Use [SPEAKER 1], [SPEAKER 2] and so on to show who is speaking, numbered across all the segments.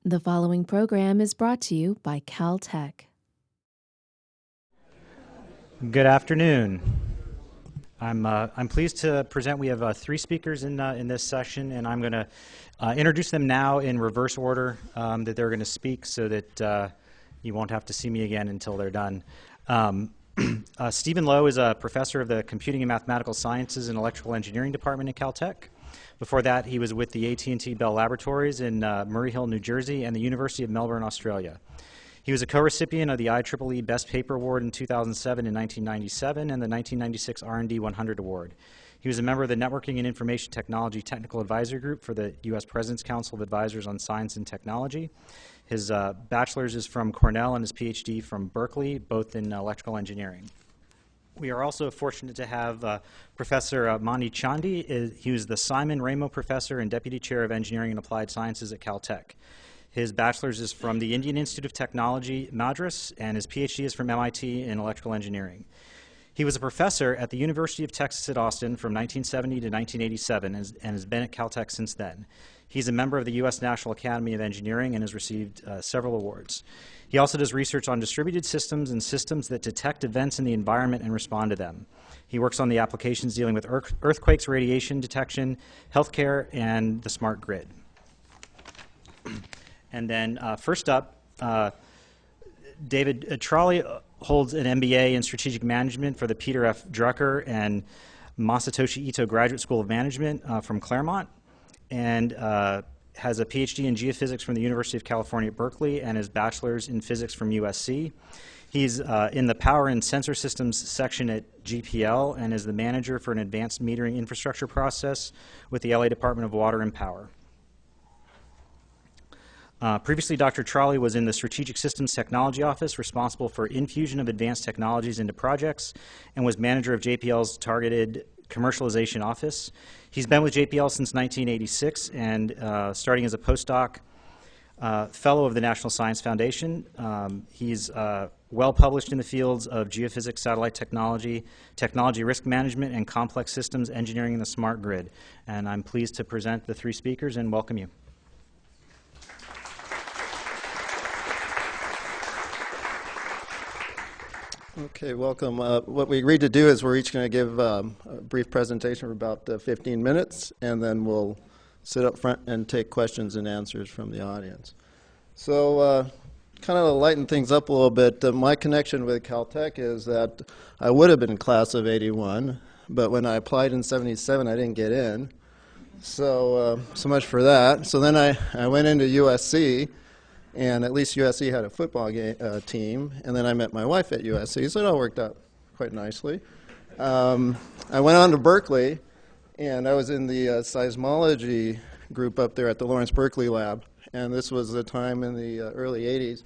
[SPEAKER 1] The following program is brought to you by Caltech.
[SPEAKER 2] Good afternoon. I'm pleased to present. We have three speakers in this session, and I'm going to introduce them now in reverse order that they're going to speak, so that you won't have to see me again until they're done. Stephen Lowe is a professor of the Computing and Mathematical Sciences and Electrical Engineering Department at Caltech. Before that, he was with the AT&T Bell Laboratories in Murray Hill, New Jersey, and the University of Melbourne, Australia. He was a co-recipient of the IEEE Best Paper Award in 2007 and 1997 and the 1996 R&D 100 Award. He was a member of the Networking and Information Technology Technical Advisory Group for the U.S. President's Council of Advisors on Science and Technology. His bachelor's is from Cornell and his PhD from Berkeley, both in electrical engineering. We are also fortunate to have Professor Mani Chandi. He was the Simon Ramo Professor and Deputy Chair of Engineering and Applied Sciences at Caltech. His bachelor's is from the Indian Institute of Technology, Madras, and his PhD is from MIT in electrical engineering. He was a professor at the University of Texas at Austin from 1970 to 1987 and has been at Caltech since then. He's a member of the U.S. National Academy of Engineering and has received several awards. He also does research on distributed systems and systems that detect events in the environment and respond to them. He works on the applications dealing with earthquakes, radiation detection, healthcare, and the smart grid. And then first up, David Trolley holds an MBA in Strategic Management for the Peter F. Drucker and Masatoshi Ito Graduate School of Management from Claremont, and has a PhD in Geophysics from the University of California at Berkeley and his bachelor's in Physics from USC. He's in the Power and Sensor Systems section at GPL and is the manager for an advanced metering infrastructure process with the LA Department of Water and Power. Previously, Dr. Trolley was in the Strategic Systems Technology Office, responsible for infusion of advanced technologies into projects, and was manager of JPL's Targeted Commercialization Office. He's been with JPL since 1986, and starting as a postdoc fellow of the National Science Foundation. He's well published in the fields of geophysics, satellite technology, technology risk management, and complex systems engineering in the smart grid. And I'm pleased to present the three speakers and welcome you.
[SPEAKER 3] Okay, welcome. What we agreed to do is we're each going to give a brief presentation for about 15 minutes, and then we'll sit up front and take questions and answers from the audience. So kind of to lighten things up a little bit, my connection with Caltech is that I would have been class of 81, but when I applied in 77, I didn't get in. So much for that. So then I went into USC. And at least USC had a football team, and then I met my wife at USC, so it all worked out quite nicely. I went on to Berkeley, and I was in the seismology group up there at the Lawrence Berkeley Lab, and this was the time in the early 80s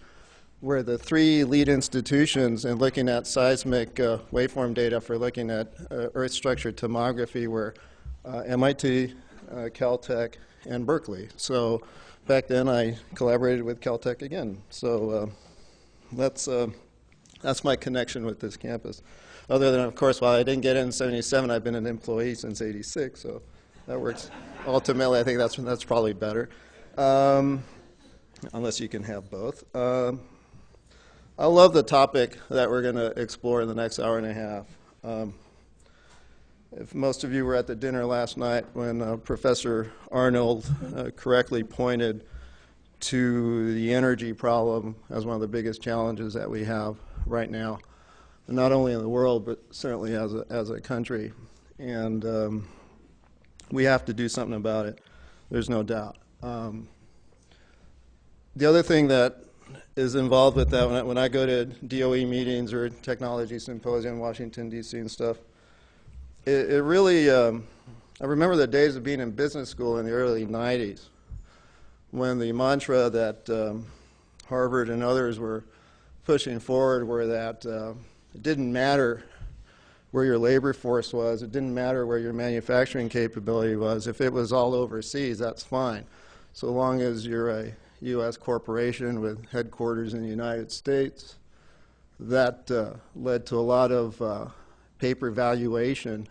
[SPEAKER 3] where the three lead institutions in looking at seismic waveform data for looking at earth structure tomography were MIT, Caltech, and Berkeley. So back then, I collaborated with Caltech again. So that's my connection with this campus. Other than, of course, while I didn't get in 77, I've been an employee since 86. So that works. Ultimately, I think that's probably better, unless you can have both. I love the topic that we're going to explore in the next hour and a half. If most of you were at the dinner last night when Professor Arnold correctly pointed to the energy problem as one of the biggest challenges that we have right now, not only in the world, but certainly as a country. And we have to do something about it. There's no doubt. The other thing that is involved with that, when I go to DOE meetings or technology symposium in Washington, D.C. and stuff, it really, I remember the days of being in business school in the early 90s when the mantra that Harvard and others were pushing forward were that it didn't matter where your labor force was, it didn't matter where your manufacturing capability was. If it was all overseas, that's fine, so long as you're a U.S. corporation with headquarters in the United States. That led to a lot of paper valuation.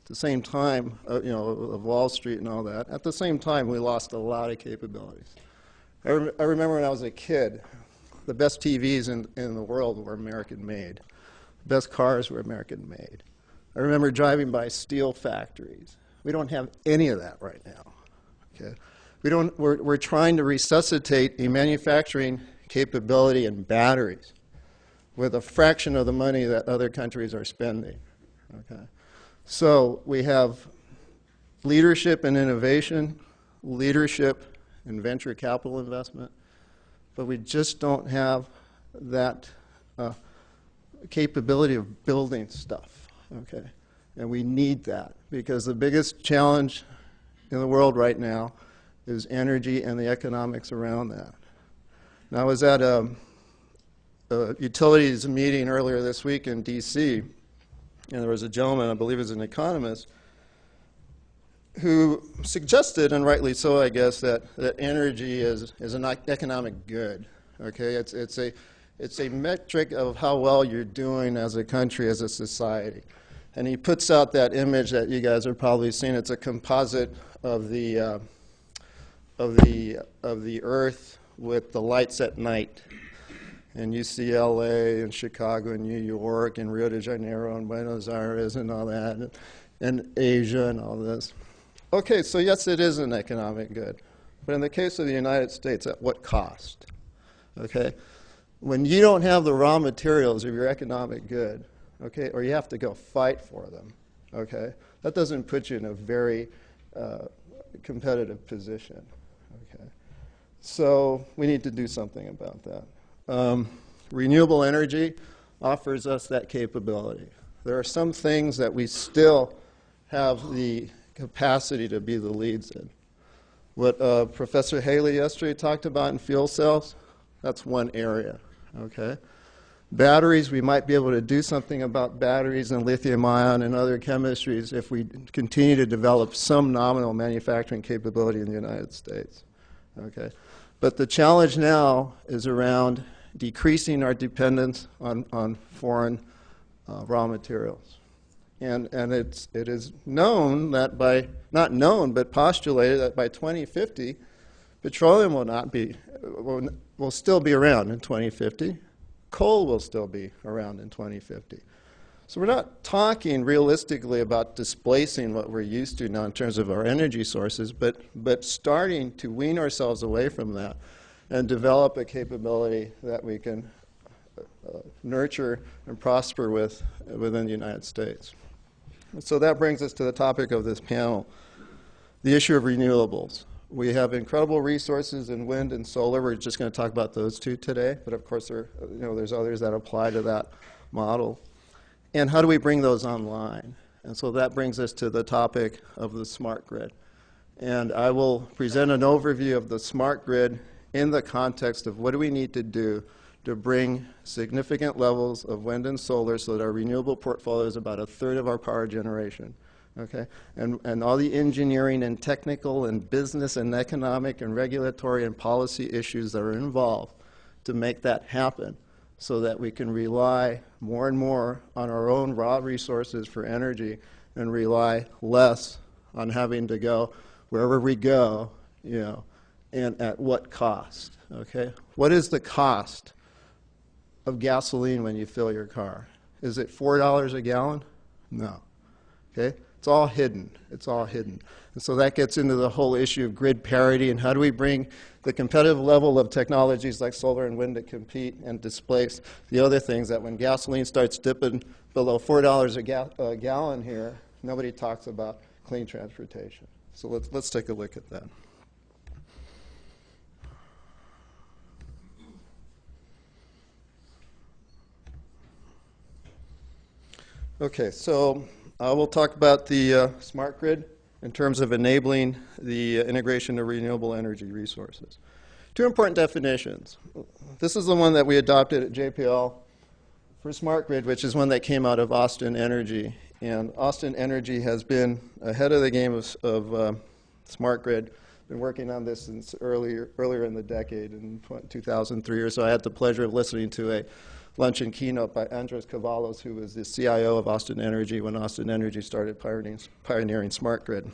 [SPEAKER 3] At the same time, of Wall Street and all that. At the same time, we lost a lot of capabilities. I remember when I was a kid, the best TVs in the world were American made. The best cars were American made. I remember driving by steel factories. We don't have any of that right now. Okay? We're trying to resuscitate a manufacturing capability in batteries with a fraction of the money that other countries are spending. Okay? So we have leadership in innovation, leadership in venture capital investment, but we just don't have that capability of building stuff. Okay? And we need that because the biggest challenge in the world right now is energy and the economics around that. Now, I was at a utilities meeting earlier this week in D.C., and there was a gentleman, I believe he was an economist, who suggested, and rightly so, I guess, that energy is an economic good. Okay, it's a metric of how well you're doing as a country, as a society. And he puts out that image that you guys have probably seen. It's a composite of the Earth with the lights at night. And you see LA and Chicago and New York and Rio de Janeiro and Buenos Aires and all that, and Asia and all this. Okay, so yes, it is an economic good. But in the case of the United States, at what cost? Okay? When you don't have the raw materials of your economic good, okay, or you have to go fight for them, okay, that doesn't put you in a very competitive position. Okay? So we need to do something about that. Renewable energy offers us that capability. There are some things that we still have the capacity to be the leads in. What Professor Haley yesterday talked about in fuel cells, that's one area. Okay? Batteries, we might be able to do something about batteries and lithium-ion and other chemistries if we continue to develop some nominal manufacturing capability in the United States. Okay? But the challenge now is around decreasing our dependence on foreign raw materials. And it is known that not known, but postulated that by 2050, petroleum will still be around in 2050. Coal will still be around in 2050. So we're not talking realistically about displacing what we're used to now in terms of our energy sources, but starting to wean ourselves away from that and develop a capability that we can nurture and prosper within the United States. So that brings us to the topic of this panel, the issue of renewables. We have incredible resources in wind and solar. We're just going to talk about those two today, but of course there's others that apply to that model. And how do we bring those online? And so that brings us to the topic of the smart grid. And I will present an overview of the smart grid in the context of what do we need to do to bring significant levels of wind and solar so that our renewable portfolio is about a third of our power generation. Okay? And all the engineering and technical and business and economic and regulatory and policy issues that are involved to make that happen so that we can rely more and more on our own raw resources for energy and rely less on having to go wherever we go, and at what cost. Okay? What is the cost of gasoline when you fill your car? Is it $4 a gallon? No. Okay? It's all hidden. It's all hidden. And so that gets into the whole issue of grid parity and how do we bring the competitive level of technologies like solar and wind to compete and displace the other things that when gasoline starts dipping below $4 a gallon here, nobody talks about clean transportation. So let's take a look at that. Okay, so we'll talk about the smart grid in terms of enabling the integration of renewable energy resources. Two important definitions. This is the one that we adopted at JPL for smart grid, which is one that came out of Austin Energy. And Austin Energy has been ahead of the game of smart grid. Been working on this since earlier in the decade, in 2003 or so. I had the pleasure of listening to a luncheon keynote by Andres Cavalos, who was the CIO of Austin Energy when Austin Energy started pioneering smart grid.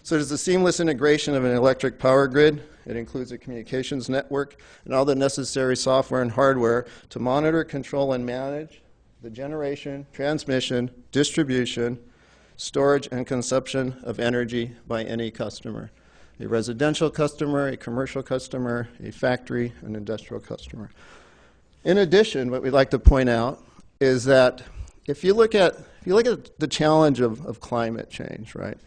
[SPEAKER 3] So there's the seamless integration of an electric power grid It includes a communications network and all the necessary software and hardware to monitor, control, and manage the generation, transmission, distribution, storage, and consumption of energy by any customer. A residential customer, a commercial customer, a factory, an industrial customer. In addition, what we'd like to point out is that if you look at the challenge of climate change, right?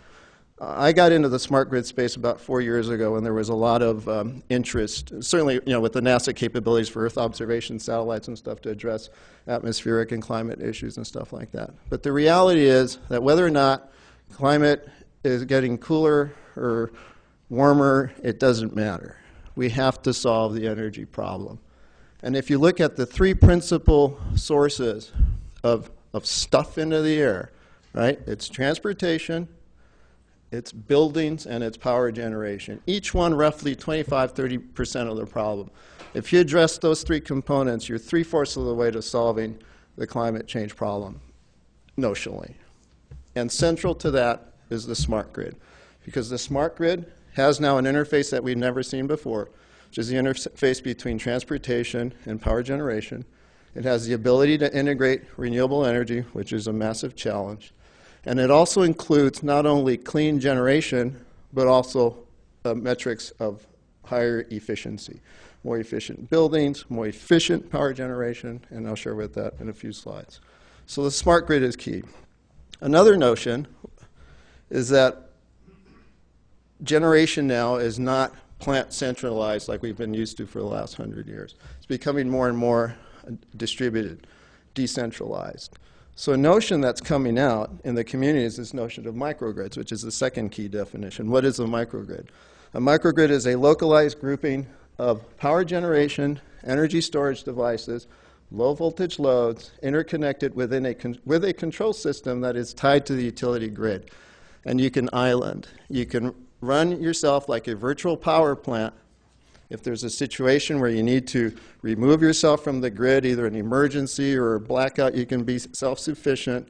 [SPEAKER 3] I got into the smart grid space about 4 years ago, and there was a lot of interest, certainly, with the NASA capabilities for Earth observation satellites and stuff to address atmospheric and climate issues and stuff like that. But the reality is that whether or not climate is getting cooler or warmer, it doesn't matter. We have to solve the energy problem. And if you look at the three principal sources of stuff into the air, right? It's transportation, it's buildings, and it's power generation. Each one roughly 25–30% of the problem. If you address those three components, you're 3/4 of the way to solving the climate change problem, notionally. And central to that is the smart grid, because the smart grid has now an interface that we've never seen before, which is the interface between transportation and power generation. It has the ability to integrate renewable energy, which is a massive challenge. And it also includes not only clean generation, but also metrics of higher efficiency. More efficient buildings, more efficient power generation, and I'll share with that in a few slides. So the smart grid is key. Another notion is that generation now is not plant centralized like we've been used to for the last 100 years. It's becoming more and more distributed, decentralized. So a notion that's coming out in the community is this notion of microgrids, which is the second key definition. What is a microgrid? A microgrid is a localized grouping of power generation, energy storage devices, low voltage loads interconnected with a control system that is tied to the utility grid. And you can island. You can run yourself like a virtual power plant. If there's a situation where you need to remove yourself from the grid, either an emergency or a blackout, you can be self-sufficient.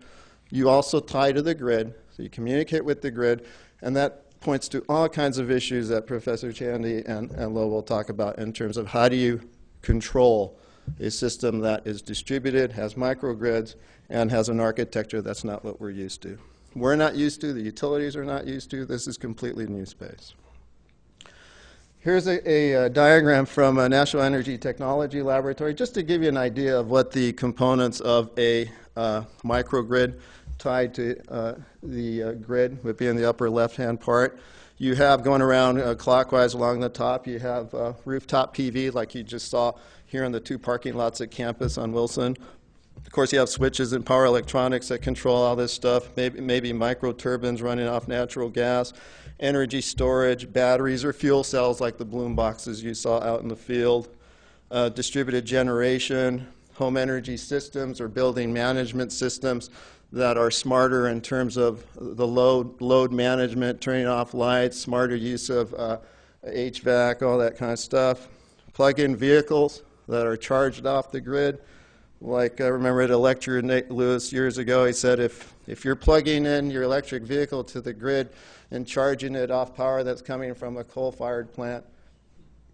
[SPEAKER 3] You also tie to the grid, so you communicate with the grid, and that points to all kinds of issues that Professor Chandy and Lo will talk about in terms of how do you control a system that is distributed, has microgrids, and has an architecture that's not what we're used to. We're not used to, the utilities are not used to, this is completely new space. Here's a diagram from a National Energy Technology Laboratory, just to give you an idea of what the components of a microgrid tied to the grid would be in the upper left-hand part. You have going around clockwise along the top, you have rooftop PV like you just saw here in the two parking lots at campus on Wilson. Of course, you have switches and power electronics that control all this stuff, maybe micro turbines running off natural gas, energy storage, batteries or fuel cells like the bloom boxes you saw out in the field, distributed generation, home energy systems or building management systems that are smarter in terms of the load management, turning off lights, smarter use of HVAC, all that kind of stuff. Plug-in vehicles that are charged off the grid. Like I remember at a lecture in Nate Lewis years ago, he said if you're plugging in your electric vehicle to the grid and charging it off power that's coming from a coal-fired plant,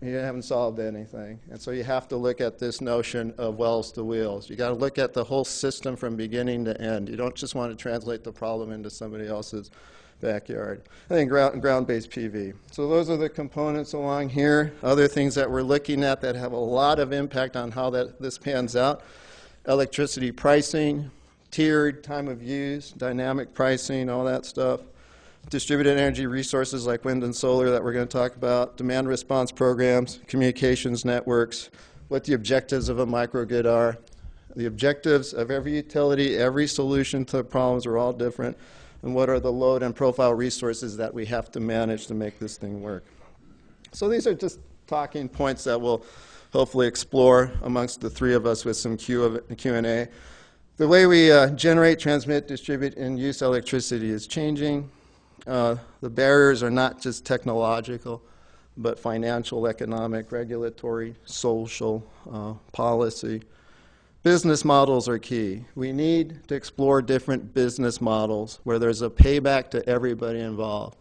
[SPEAKER 3] you haven't solved anything. And so you have to look at this notion of wells to wheels. You got to look at the whole system from beginning to end. You don't just want to translate the problem into somebody else's backyard. I think ground-based PV. So those are the components along here. Other things that we're looking at that have a lot of impact on how this pans out. Electricity pricing, tiered, time of use, dynamic pricing, all that stuff. Distributed energy resources like wind and solar that we're going to talk about, demand response programs, communications networks, what the objectives of a microgrid are. The objectives of every utility, every solution to the problems are all different, and what are the load and profile resources that we have to manage to make this thing work. So these are just talking points that we'll hopefully explore amongst the three of us with some Q&A. The way we generate, transmit, distribute, and use electricity is changing. The barriers are not just technological, but financial, economic, regulatory, social, policy. Business models are key. We need to explore different business models where there's a payback to everybody involved.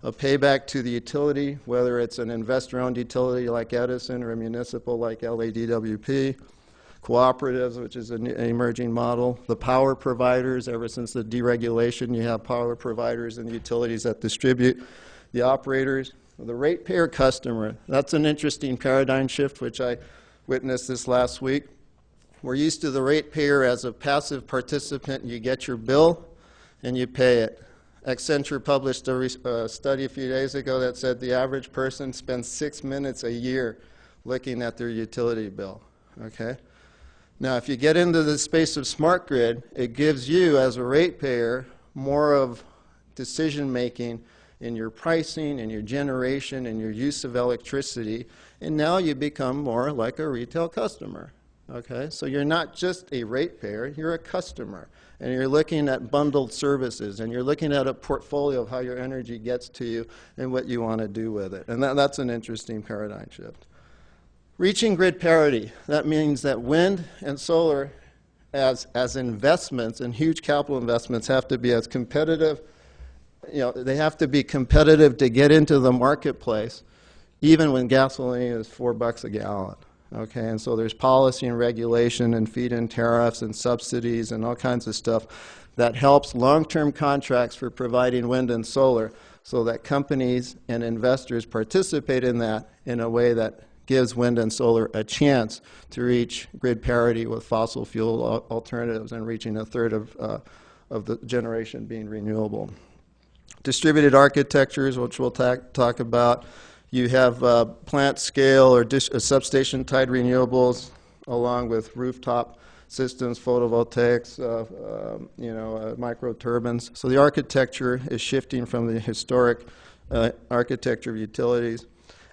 [SPEAKER 3] a payback to the utility, whether it's an investor-owned utility like Edison or a municipal like LADWP, cooperatives, which is an emerging model, the power providers. Ever since the deregulation, you have power providers and utilities that distribute, the operators, the ratepayer customer. That's an interesting paradigm shift, which I witnessed this last week. We're used to the ratepayer as a passive participant. You get your bill and you pay it. Accenture published a study a few days ago that said the average person spends 6 minutes a year looking at their utility bill. Okay? Now, if you get into the space of smart grid, it gives you, as a ratepayer, more of decision-making in your pricing, in your generation, in your use of electricity, and now you become more like a retail customer. Okay? So you're not just a ratepayer, you're a customer. And you're looking at bundled services, and you're looking at a portfolio of how your energy gets to you and what you want to do with it. And that's an interesting paradigm shift. Reaching grid parity. That means that wind and solar as investments, and huge capital investments, have to be as competitive. They have to be competitive to get into the marketplace, even when gasoline is $4 a gallon. Okay, and so there's policy and regulation and feed-in tariffs and subsidies and all kinds of stuff that helps long-term contracts for providing wind and solar so that companies and investors participate in that in a way that gives wind and solar a chance to reach grid parity with fossil fuel alternatives and reaching a third of the generation being renewable. Distributed architectures, which we'll talk about. You have plant scale or substation-tied renewables along with rooftop systems, photovoltaics, micro turbines. So the architecture is shifting from the historic architecture of utilities.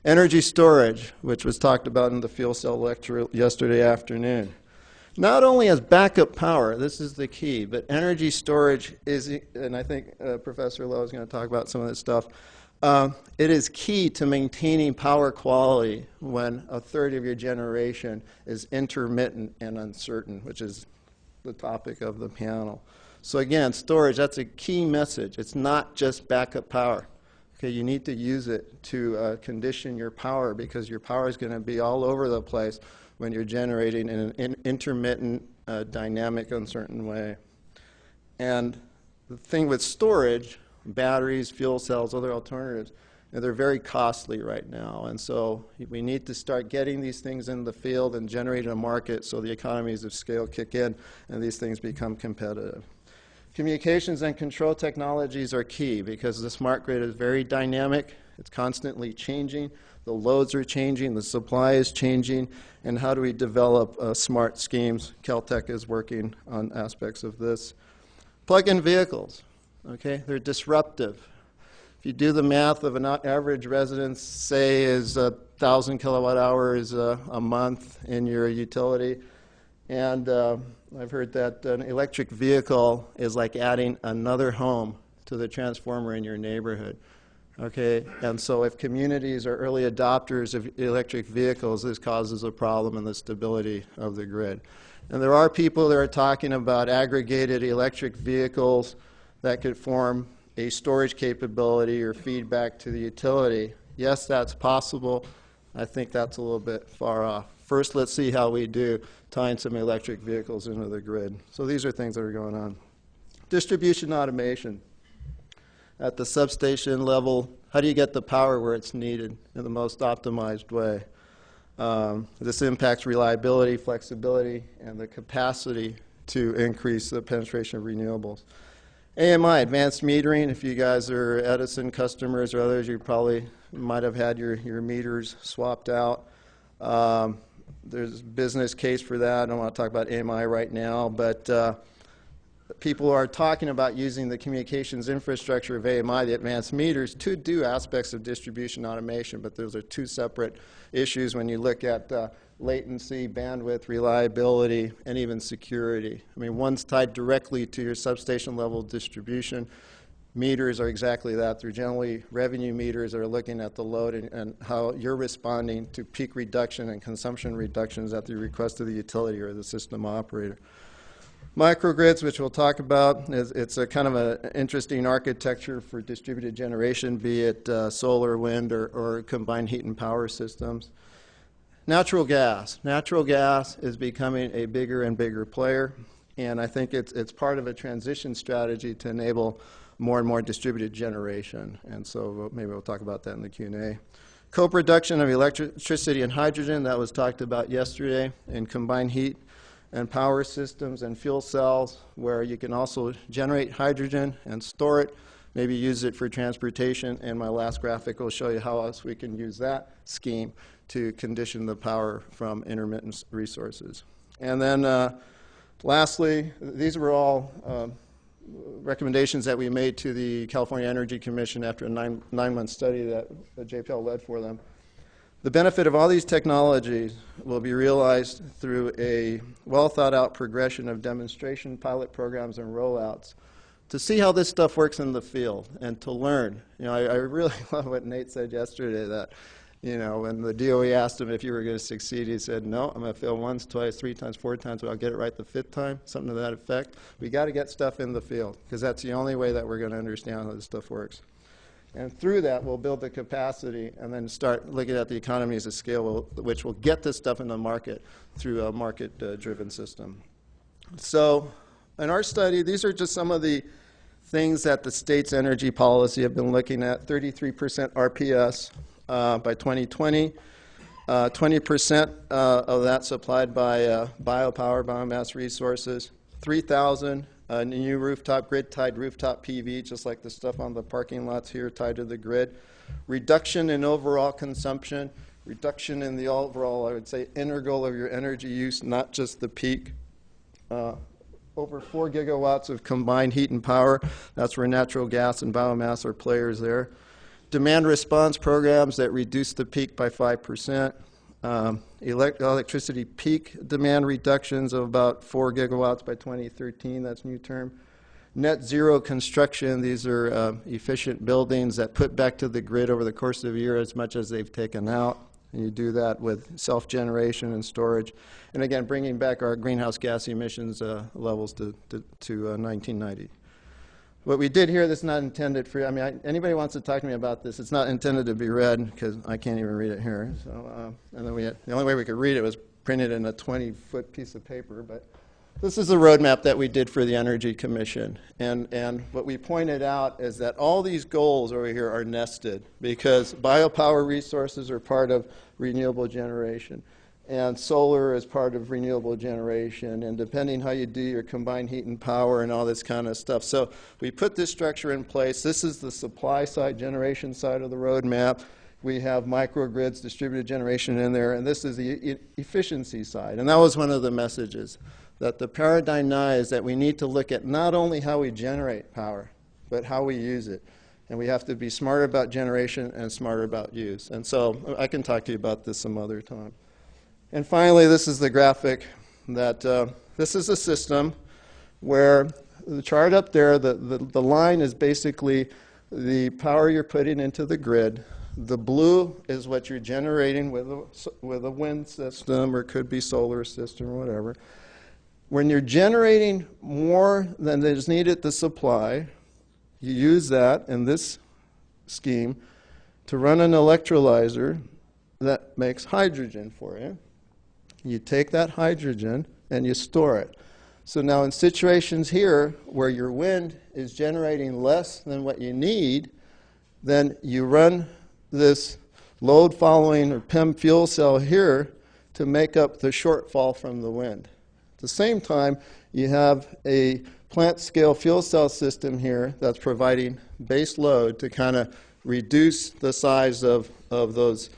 [SPEAKER 3] Energy storage, which was talked about in the fuel cell lecture yesterday afternoon. Not only as backup power, this is the key, but energy storage is, and I think Professor Lowe is going to talk about some of this stuff, it is key to maintaining power quality when a third of your generation is intermittent and uncertain, which is the topic of the panel. So again, storage, that's a key message. It's not just backup power. Okay, you need to use it to condition your power, because your power is going to be all over the place when you're generating in an intermittent, dynamic, uncertain way. And the thing with storage, batteries, fuel cells, other alternatives, they're very costly right now. And so we need to start getting these things in the field and generating a market so the economies of scale kick in and these things become competitive. Communications and control technologies are key because the smart grid is very dynamic. It's constantly changing. The loads are changing. The supply is changing. And how do we develop smart schemes? Caltech is working on aspects of this. Plug-in vehicles. Okay, they're disruptive. If you do the math of an average residence, say, is 1,000 kilowatt hours a month in your utility, and I've heard that an electric vehicle is like adding another home to the transformer in your neighborhood. Okay, and so if communities are early adopters of electric vehicles, this causes a problem in the stability of the grid. And there are people that are talking about aggregated electric vehicles that could form a storage capability or feedback to the utility. Yes, that's possible. I think that's a little bit far off. First, let's see how we do tying some electric vehicles into the grid. So these are things that are going on. Distribution automation. At the substation level, how do you get the power where it's needed in the most optimized way? This impacts reliability, flexibility, and the capacity to increase the penetration of renewables. AMI, advanced metering. If you guys are Edison customers or others, you probably might have had your meters swapped out. There's a business case for that. I don't want to talk about AMI right now, but people are talking about using the communications infrastructure of AMI, the advanced meters, to do aspects of distribution automation, but those are two separate issues when you look at latency, bandwidth, reliability, and even security. I mean, one's tied directly to your substation level distribution. Meters are exactly that. They're generally revenue meters that are looking at the load and how you're responding to peak reduction and consumption reductions at the request of the utility or the system operator. Microgrids, which we'll talk about, it's a kind of an interesting architecture for distributed generation, be it solar, wind, or combined heat and power systems. Natural gas. Natural gas is becoming a bigger and bigger player, and I think it's part of a transition strategy to enable more and more distributed generation. And so maybe we'll talk about that in the Q&A. Co-production of electricity and hydrogen, that was talked about yesterday, in combined heat and power systems and fuel cells, where you can also generate hydrogen and store it, maybe use it for transportation. And my last graphic will show you how else we can use that scheme to condition the power from intermittent resources. And then lastly, these were all recommendations that we made to the California Energy Commission after a nine-month study that JPL led for them. The benefit of all these technologies will be realized through a well-thought-out progression of demonstration, pilot programs, and rollouts to see how this stuff works in the field and to learn. You know, I really love what Nate said yesterday, that, you know, when the DOE asked him if you were going to succeed, he said, no, I'm going to fail once, twice, 3 times, 4 times, but I'll get it right the 5th time, something to that effect. We got to get stuff in the field, because that's the only way that we're going to understand how this stuff works. And through that, we'll build the capacity and then start looking at the economies of scale, which will get this stuff in the market through a market-driven system. So in our study, these are just some of the things that the state's energy policy have been looking at. 33% RPS by 2020, 20% of that supplied by biopower, biomass resources, 3,000 new rooftop, grid-tied rooftop PV, just like the stuff on the parking lots here tied to the grid. Reduction in overall consumption, reduction in the overall, I would say, integral of your energy use, not just the peak. Over 4 gigawatts of combined heat and power. That's where natural gas and biomass are players there. Demand response programs that reduce the peak by 5%. Electricity peak demand reductions of about 4 gigawatts by 2013, that's new term. Net zero construction, these are efficient buildings that put back to the grid over the course of a year as much as they've taken out. And you do that with self-generation and storage. And again, bringing back our greenhouse gas emissions levels to 1990. What we did here, this is not intended for, I mean, anybody wants to talk to me about this, it's not intended to be read, because I can't even read it here. So, and then the only way we could read it was printed in a 20-foot piece of paper. But this is the roadmap that we did for the Energy Commission. And what we pointed out is that all these goals over here are nested, because biopower resources are part of renewable generation. And solar is part of renewable generation, and depending how you do your combined heat and power and all this kind of stuff. So we put this structure in place. This is the supply side, generation side of the roadmap. We have microgrids, distributed generation in there, and this is the efficiency side. And that was one of the messages, that the paradigm now is that we need to look at not only how we generate power, but how we use it. And we have to be smarter about generation and smarter about use. And so I can talk to you about this some other time. And finally, this is the graphic that this is a system where the chart up there, the line is basically the power you're putting into the grid. The blue is what you're generating with a wind system, or it could be solar system or whatever. When you're generating more than is needed to supply, you use that in this scheme to run an electrolyzer that makes hydrogen for you. You take that hydrogen and you store it. So now in situations here where your wind is generating less than what you need, then you run this load following or PEM fuel cell here to make up the shortfall from the wind. At the same time, you have a plant scale fuel cell system here that's providing base load to kind of reduce the size of those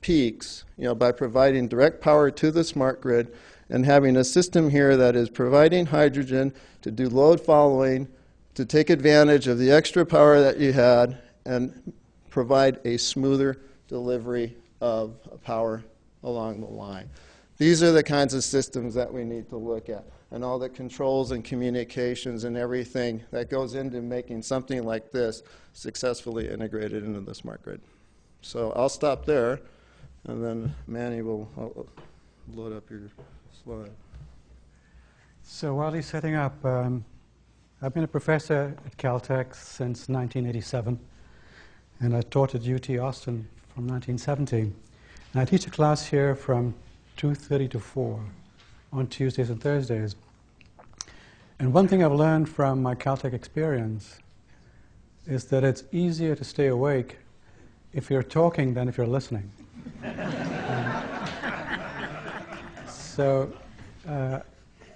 [SPEAKER 3] peaks, you know, by providing direct power to the smart grid and having a system here that is providing hydrogen to do load following, to take advantage of the extra power that you had and provide a smoother delivery of power along the line. These are the kinds of systems that we need to look at, and all the controls and communications and everything that goes into making something like this successfully integrated into the smart grid. So I'll stop there. And then Manny will load up your slide.
[SPEAKER 4] So while he's setting up, I've been a professor at Caltech since 1987, and I taught at UT Austin from 1970. And I teach a class here from 2:30 to 4 on Tuesdays and Thursdays. And one thing I've learned from my Caltech experience is that it's easier to stay awake if you're talking than if you're listening. So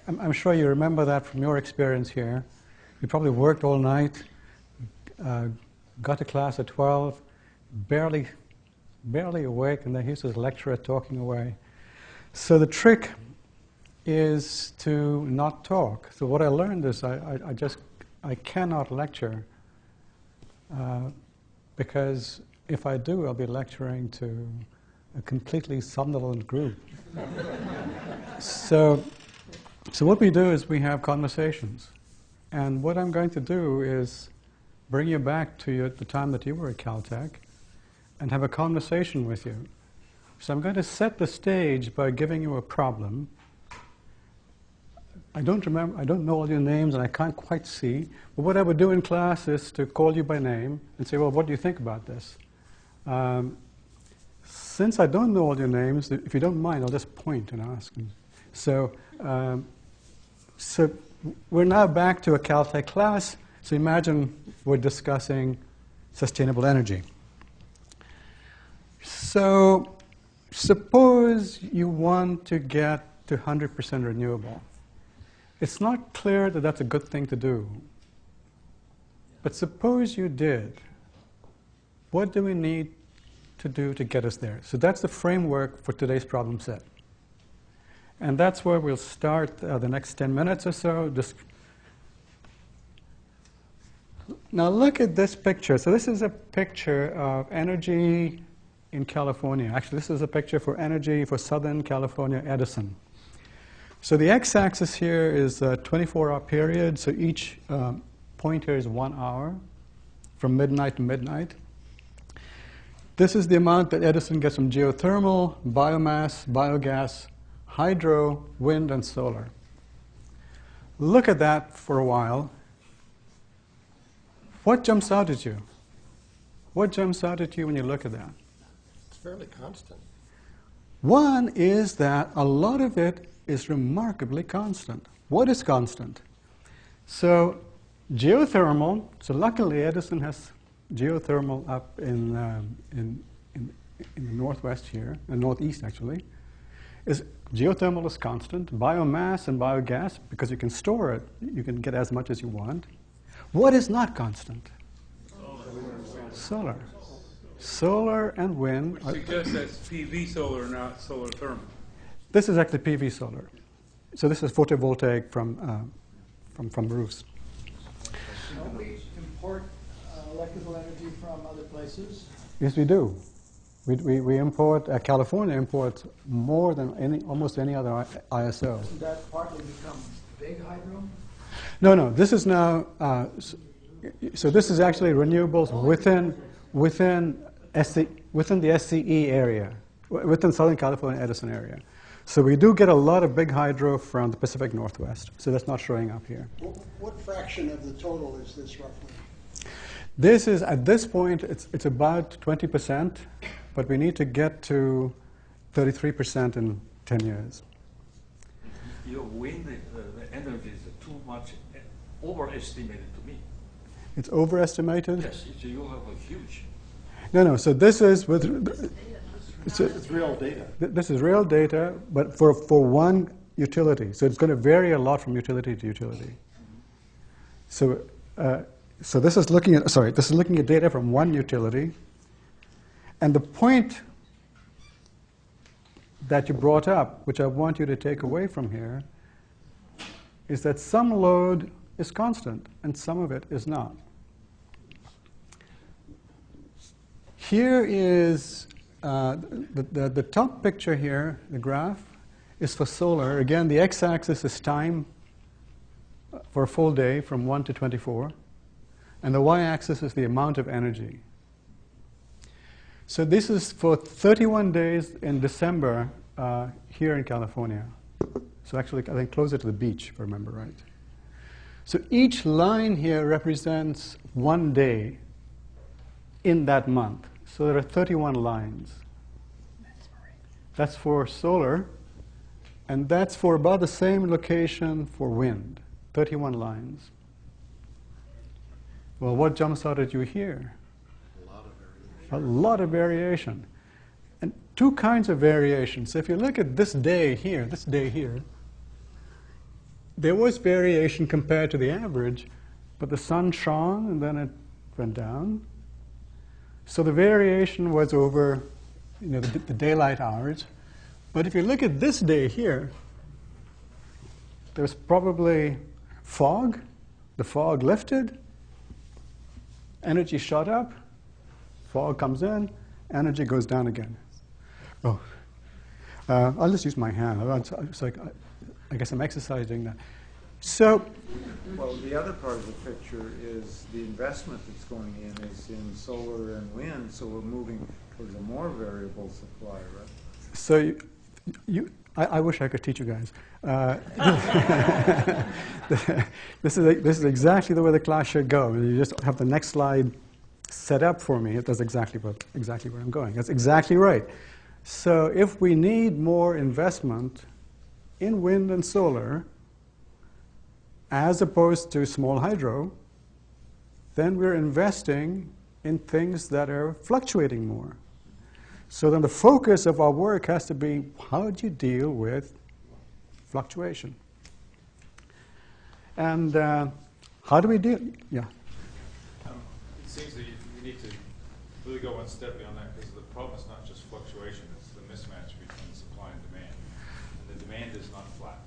[SPEAKER 4] I'm sure you remember that from your experience here. You probably worked all night, got to class at 12, barely awake, and then here's this lecturer talking away. So the trick is to not talk. So what I learned is I cannot lecture because if I do, I'll be lecturing to a completely somnolent group. So what we do is we have conversations. And what I'm going to do is bring you back to the time that you were at Caltech and have a conversation with you. So I'm going to set the stage by giving you a problem. I don't know all your names and I can't quite see, but what I would do in class is to call you by name and say, well, what do you think about this? Since I don't know all your names, if you don't mind, I'll just point and ask. So we're now back to a Caltech class. So imagine we're discussing sustainable energy. So suppose you want to get to 100% renewable. It's not clear that that's a good thing to do. But suppose you did. What do we need to do to get us there? So that's the framework for today's problem set. And that's where we'll start the next 10 minutes or so. Now look at this picture. So this is a picture of energy in California. Actually, this is a picture for energy for Southern California Edison. So the x-axis here is a 24-hour period. So each point here is 1 hour from midnight to midnight. This is the amount that Edison gets from geothermal, biomass, biogas, hydro, wind, and solar. Look at that for a while. What jumps out at you? What jumps out at you when you look at that?
[SPEAKER 3] It's fairly constant.
[SPEAKER 4] One is that a lot of it is remarkably constant. What is constant? So geothermal, so luckily Edison has geothermal up in the northwest here, and northeast actually. Geothermal is constant. Biomass and biogas, because you can store it, you can get as much as you want. What is not constant? Solar. Solar and wind.
[SPEAKER 5] Which suggests that's PV solar, not solar thermal.
[SPEAKER 4] This is actually PV solar. So this is photovoltaic from roofs.
[SPEAKER 6] Don't we import electrical energy from other places?
[SPEAKER 4] Yes, we do. We import, California imports more than almost any other ISO.
[SPEAKER 6] Doesn't that partly become big hydro?
[SPEAKER 4] No, this is now, so this is actually renewables within the SCE area, within Southern California Edison area. So we do get a lot of big hydro from the Pacific Northwest. So that's not showing up here.
[SPEAKER 7] What fraction of the total is this roughly?
[SPEAKER 4] This is, at this point, it's about 20%, but we need to get to 33% in 10 years.
[SPEAKER 8] Your wind energy is too much overestimated to me.
[SPEAKER 4] It's overestimated?
[SPEAKER 8] Yes, you have a huge.
[SPEAKER 4] No, so this is with...
[SPEAKER 3] It's real data.
[SPEAKER 4] This is real data, but for one utility. So it's going to vary a lot from utility to utility. So this is looking at data from one utility. And the point that you brought up, which I want you to take away from here, is that some load is constant and some of it is not. Here is the top picture here, the graph, is for solar. Again, the x-axis is time for a full day from 1 to 24. And the y-axis is the amount of energy. So this is for 31 days in December here in California. So actually, I think closer to the beach, if I remember right. So each line here represents 1 day in that month. So there are 31 lines. That's for solar, and that's for about the same location for wind, 31 lines. Well, what jumps out at you here? A lot of variation. And two kinds of variation. So if you look at this day here, there was variation compared to the average, but the sun shone and then it went down. So the variation was over the daylight hours. But if you look at this day here, there's probably fog. The fog lifted, energy shot up, fog comes in, energy goes down again. Oh, I'll just use my hand. It's like, I guess I'm exercising that. So,
[SPEAKER 9] well, the other part of the picture is the investment that's going in is in solar and wind, so we're moving towards a more variable supply, right?
[SPEAKER 4] So I wish I could teach you guys. This is exactly the way the class should go. You just have the next slide set up for me. It does exactly where I'm going. That's exactly right. So if we need more investment in wind and solar, as opposed to small hydro, then we're investing in things that are fluctuating more. So then the focus of our work has to be, how do you deal with fluctuation? And how do we deal? Yeah.
[SPEAKER 10] It seems that you need to really go one step beyond that, because the problem is not just fluctuation, it's the mismatch between supply and demand. And the demand is not flat.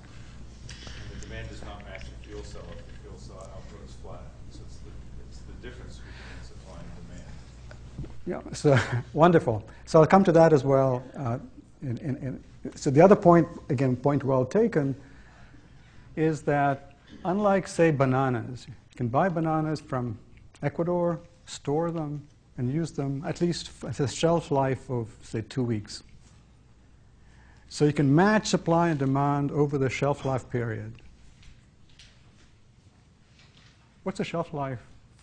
[SPEAKER 10] And the demand does not match the fuel cell if the fuel cell output is flat. So it's the difference between supply and demand.
[SPEAKER 4] Yeah, so wonderful. So I'll come to that as well. So the other point, again, point well taken, is that unlike, say, bananas, you can buy bananas from Ecuador, store them, and use them at least as a shelf life of, say, 2 weeks. So you can match supply and demand over the shelf life period. What's the shelf life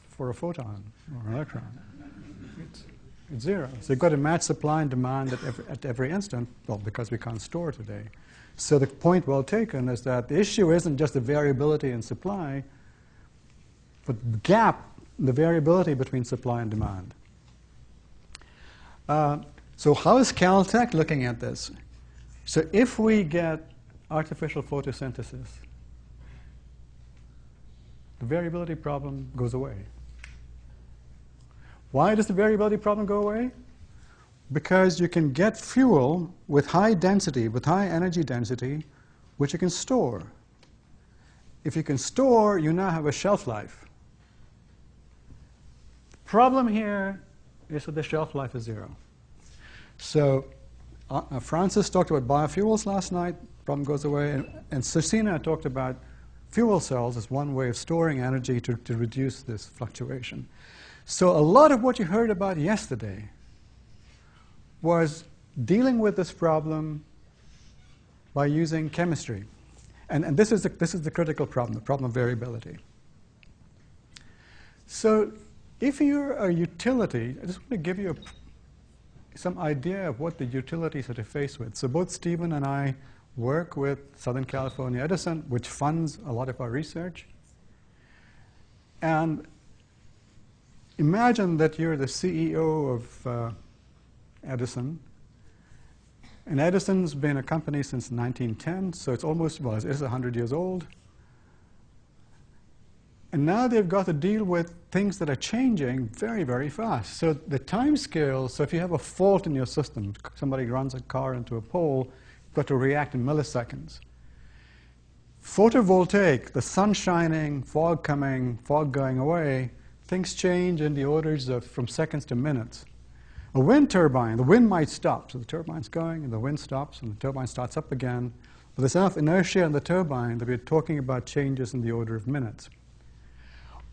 [SPEAKER 4] for a photon or an electron? It's 0. So you've got to match supply and demand at every instant, well, because we can't store today. So the point well taken is that the issue isn't just the variability in supply, but the gap, the variability between supply and demand. So how is Caltech looking at this? So if we get artificial photosynthesis, the variability problem goes away. Why does the variability problem go away? Because you can get fuel with high density, with high energy density, which you can store. If you can store, you now have a shelf life. The problem here is that the shelf life is 0. So Francis talked about biofuels last night, problem goes away, and Cecina talked about fuel cells as one way of storing energy to reduce this fluctuation. So a lot of what you heard about yesterday was dealing with this problem by using chemistry. And this is the critical problem, the problem of variability. So if you're a utility, I just want to give you some idea of what the utilities are to face with. So both Stephen and I work with Southern California Edison, which funds a lot of our research. And imagine that you're the CEO of Edison. And Edison's been a company since 1910, so it's almost, well, it's 100 years old. And now they've got to deal with things that are changing very, very fast. So the time scale, so if you have a fault in your system, somebody runs a car into a pole, you've got to react in milliseconds. Photovoltaic, the sun shining, fog coming, fog going away, things change in the orders of from seconds to minutes. A wind turbine, the wind might stop. So the turbine's going, and the wind stops, and the turbine starts up again. But there's enough inertia in the turbine that we're talking about changes in the order of minutes.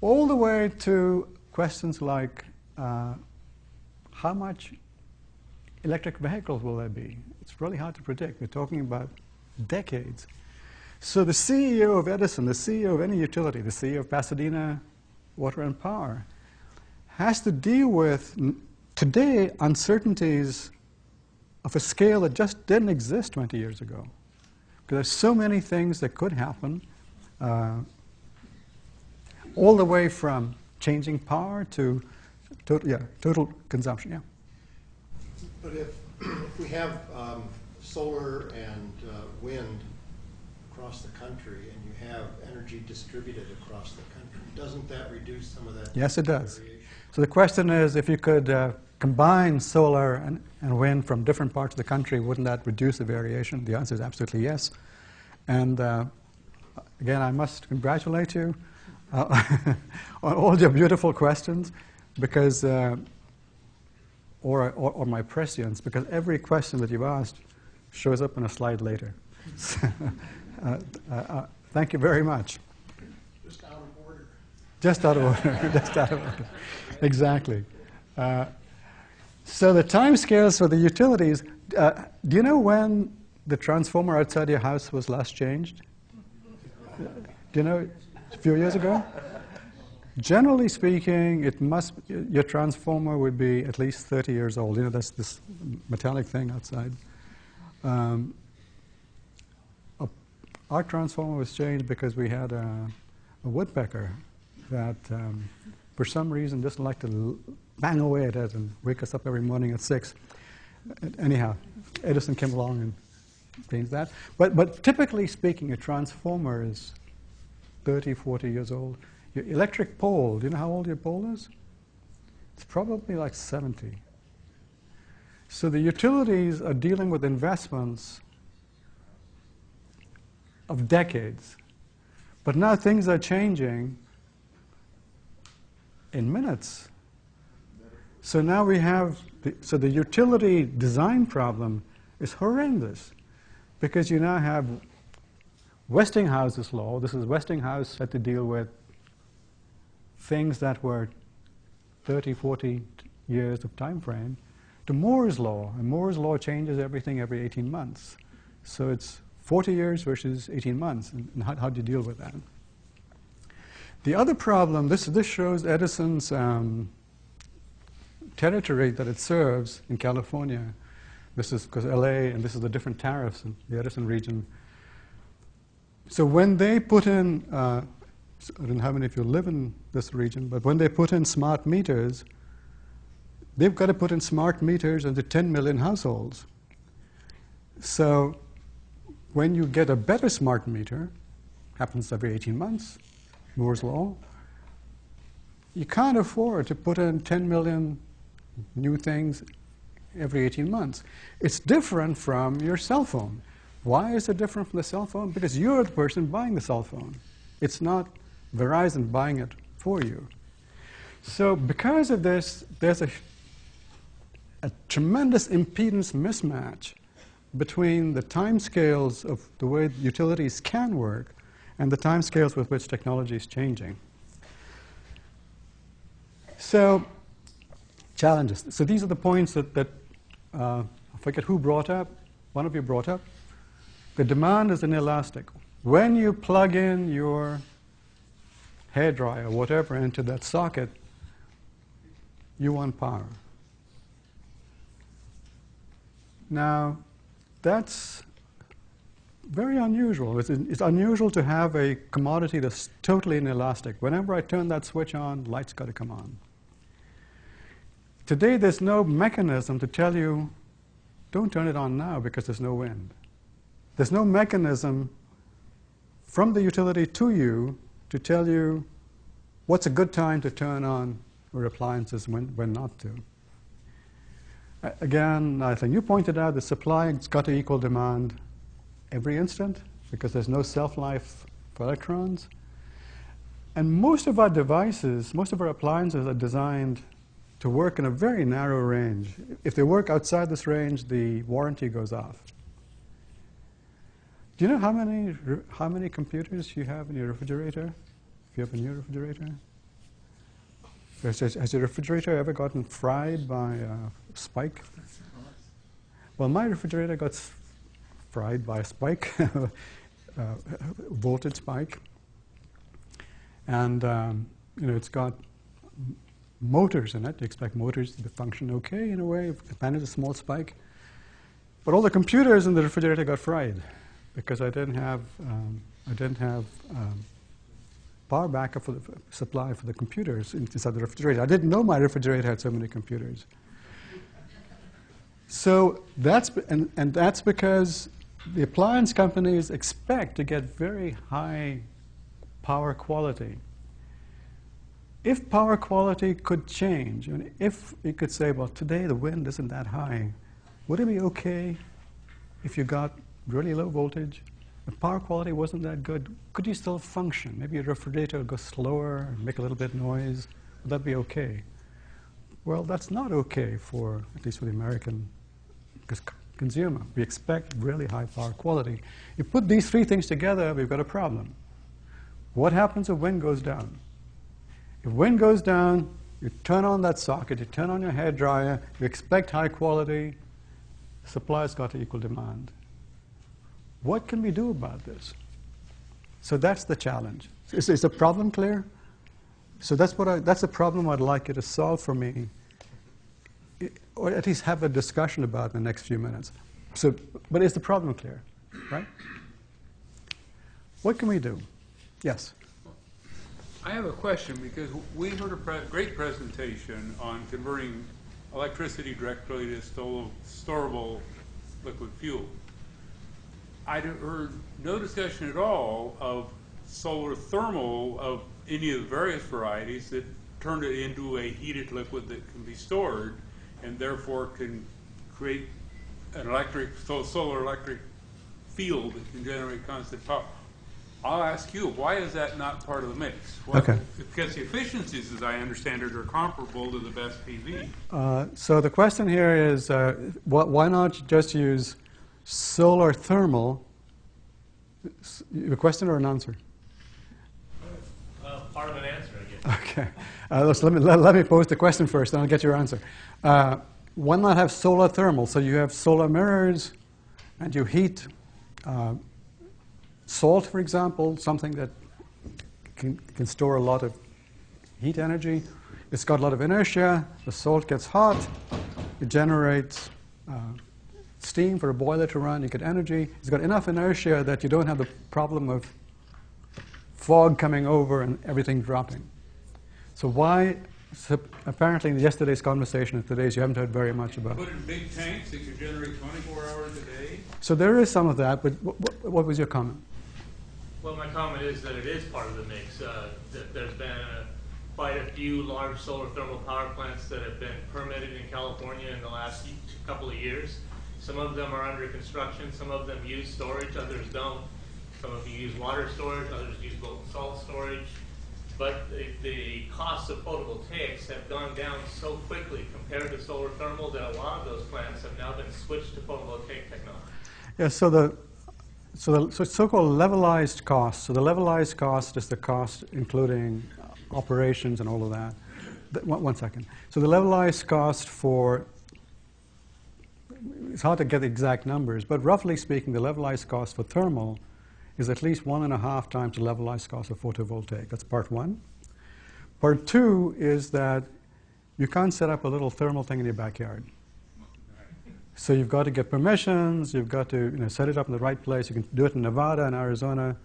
[SPEAKER 4] All the way to questions like, how much electric vehicles will there be? It's really hard to predict. We're talking about decades. So the CEO of Edison, the CEO of any utility, the CEO of Pasadena Water and Power, has to deal with, today, uncertainties of a scale that just didn't exist 20 years ago. Because there's so many things that could happen, all the way from changing power to total consumption. Yeah.
[SPEAKER 7] But if we have solar and wind across the country, and you have energy distributed across the country, doesn't that reduce some of that?
[SPEAKER 4] Yes, it does.
[SPEAKER 7] variation?
[SPEAKER 4] So the question is, if you could combine solar and wind from different parts of the country, wouldn't that reduce the variation? The answer is absolutely yes. And again, I must congratulate you on all your beautiful questions, because, or my prescience, because every question that you've asked shows up in a slide later. Thank you very much.
[SPEAKER 7] Just out of order.
[SPEAKER 4] Just out of order. Just out of order. Exactly. So the time scales for the utilities, do you know when the transformer outside your house was last changed? Do you know? A few years ago? Generally speaking, your transformer would be at least 30 years old. You know, that's this metallic thing outside. Our transformer was changed because we had a woodpecker that, for some reason, just liked to bang away at it and wake us up every morning at 6. Anyhow, Edison came along and changed that. But typically speaking, a transformer is 30, 40 years old. Your electric pole, do you know how old your pole is? It's probably like 70. So the utilities are dealing with investments of decades. But now things are changing in minutes. So now we have, the utility design problem is horrendous, because you now have Westinghouse's law. This is Westinghouse had to deal with things that were 30, 40 years of time frame, to Moore's law. And Moore's law changes everything every 18 months. So it's 40 years versus 18 months. And how do you deal with that? The other problem, this shows Edison's territory that it serves in California. This is because LA, and this is the different tariffs in the Edison region. So when they put in, I don't know how many of you live in this region, but when they put in smart meters, they've got to put in smart meters into 10 million households. So when you get a better smart meter, happens every 18 months, Moore's law, you can't afford to put in 10 million new things every 18 months. It's different from your cell phone. Why is it different from the cell phone? Because you're the person buying the cell phone. It's not Verizon buying it for you. So because of this, there's a tremendous impedance mismatch between the time scales of the way utilities can work and the time scales with which technology is changing. So challenges. So these are the points that I forget who brought up. One of you brought up. The demand is inelastic. When you plug in your hairdryer or whatever into that socket, you want power. Now, that's very unusual. It's unusual to have a commodity that's totally inelastic. Whenever I turn that switch on, light's got to come on. Today, there's no mechanism to tell you, don't turn it on now because there's no wind. There's no mechanism from the utility to you to tell you what's a good time to turn on your appliances when not to. Again, I think you pointed out the supply has got to equal demand every instant because there's no self-life for electrons. And most of our devices, most of our appliances are designed to work in a very narrow range. If they work outside this range, the warranty goes off. Do you know how many computers you have in your refrigerator? If you have a new refrigerator? Has your refrigerator ever gotten fried by a spike? Well, my refrigerator got fried by a spike voltage spike. And it's got motors in it. You expect motors to function okay in a way, if it managed a small spike. But all the computers in the refrigerator got fried because I didn't have power backup for the supply for the computers inside the refrigerator. I didn't know my refrigerator had so many computers. So that's because the appliance companies expect to get very high power quality. If power quality could change, and if you could say, well, today the wind isn't that high, would it be okay if you got really low voltage? The power quality wasn't that good. Could you still function? Maybe your refrigerator would go slower and make a little bit of noise. Would that be okay? Well, that's not okay for, at least for the American consumer. We expect really high power quality. You put these three things together, we've got a problem. What happens if wind goes down? If wind goes down, you turn on that socket, you turn on your hairdryer, you expect high quality, supply's got to equal demand. What can we do about this? So that's the challenge. Is the problem clear? So that's the problem I'd like you to solve for me, or at least have a discussion about in the next few minutes. So, but is the problem clear, right? What can we do? Yes?
[SPEAKER 5] I have a question because we heard a great presentation on converting electricity directly to storable liquid fuel. I heard no discussion at all of solar thermal of any of the various varieties that turned it into a heated liquid that can be stored and therefore can create an solar electric field that can generate constant power. I'll ask you, why is that not part of the mix?
[SPEAKER 4] Okay.
[SPEAKER 5] Because the efficiencies, as I understand it, are comparable to the best PV.
[SPEAKER 4] So the question here is, why not just use solar thermal? A question or an answer?
[SPEAKER 11] Part of an answer, I guess.
[SPEAKER 4] Okay. So let me pose the question first, and I'll get your answer. Why not have solar thermal? So you have solar mirrors, and you heat salt, for example, something that can store a lot of heat energy. It's got a lot of inertia. The salt gets hot. It generates steam for a boiler to run. You get energy. It's got enough inertia that you don't have the problem of fog coming over and everything dropping. So why? So apparently, in yesterday's conversation and today's, you haven't heard very much about.
[SPEAKER 5] Put in big tanks that can generate 24 hours a day.
[SPEAKER 4] So there is some of that, but what was your comment?
[SPEAKER 11] Well, my comment is that it is part of the mix. There's been quite a few large solar thermal power plants that have been permitted in California in the last couple of years. Some of them are under construction. Some of them use storage. Others don't. Some of them use water storage. Others use molten salt storage. But the costs of photovoltaics have gone down so quickly compared to solar thermal that a lot of those plants have now been switched to photovoltaic technology.
[SPEAKER 4] Yeah, so so-called levelized cost. So the levelized cost is the cost including operations and all of that. One second. So the levelized cost for, it's hard to get the exact numbers, but roughly speaking, the levelized cost for thermal is at least 1.5 times the levelized cost of photovoltaic. That's part one. Part two is that you can't set up a little thermal thing in your backyard. So you've got to get permissions, you've got to set it up in the right place. You can do it in Nevada and Arizona,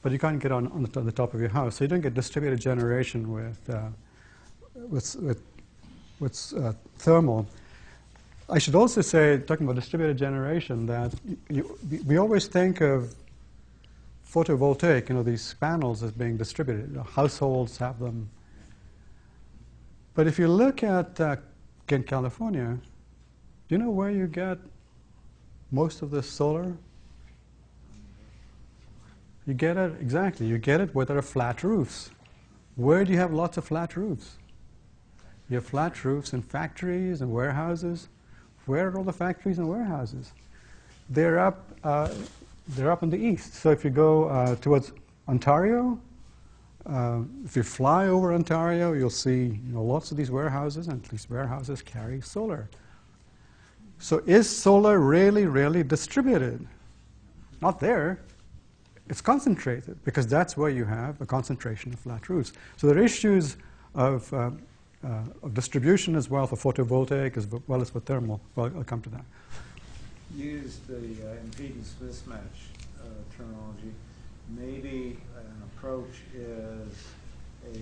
[SPEAKER 4] but you can't get on the top of your house. So you don't get distributed generation with thermal. I should also say, talking about distributed generation, that we always think of photovoltaic, these panels as being distributed. Households have them. But if you look at in California, do you know where you get most of the solar? You get it, exactly, you get it where there are flat roofs. Where do you have lots of flat roofs? You have flat roofs in factories and warehouses. Where are all the factories and warehouses? They're up in the east. So if you go towards Ontario, if you fly over Ontario, you'll see lots of these warehouses, and these warehouses carry solar. So is solar really, really distributed? Not there. it's concentrated because that's where you have a concentration of flat roofs. So there are issues of distribution as well for photovoltaic as well as for thermal. Well, I'll come to that.
[SPEAKER 9] Use the impedance mismatch terminology. Maybe an approach is a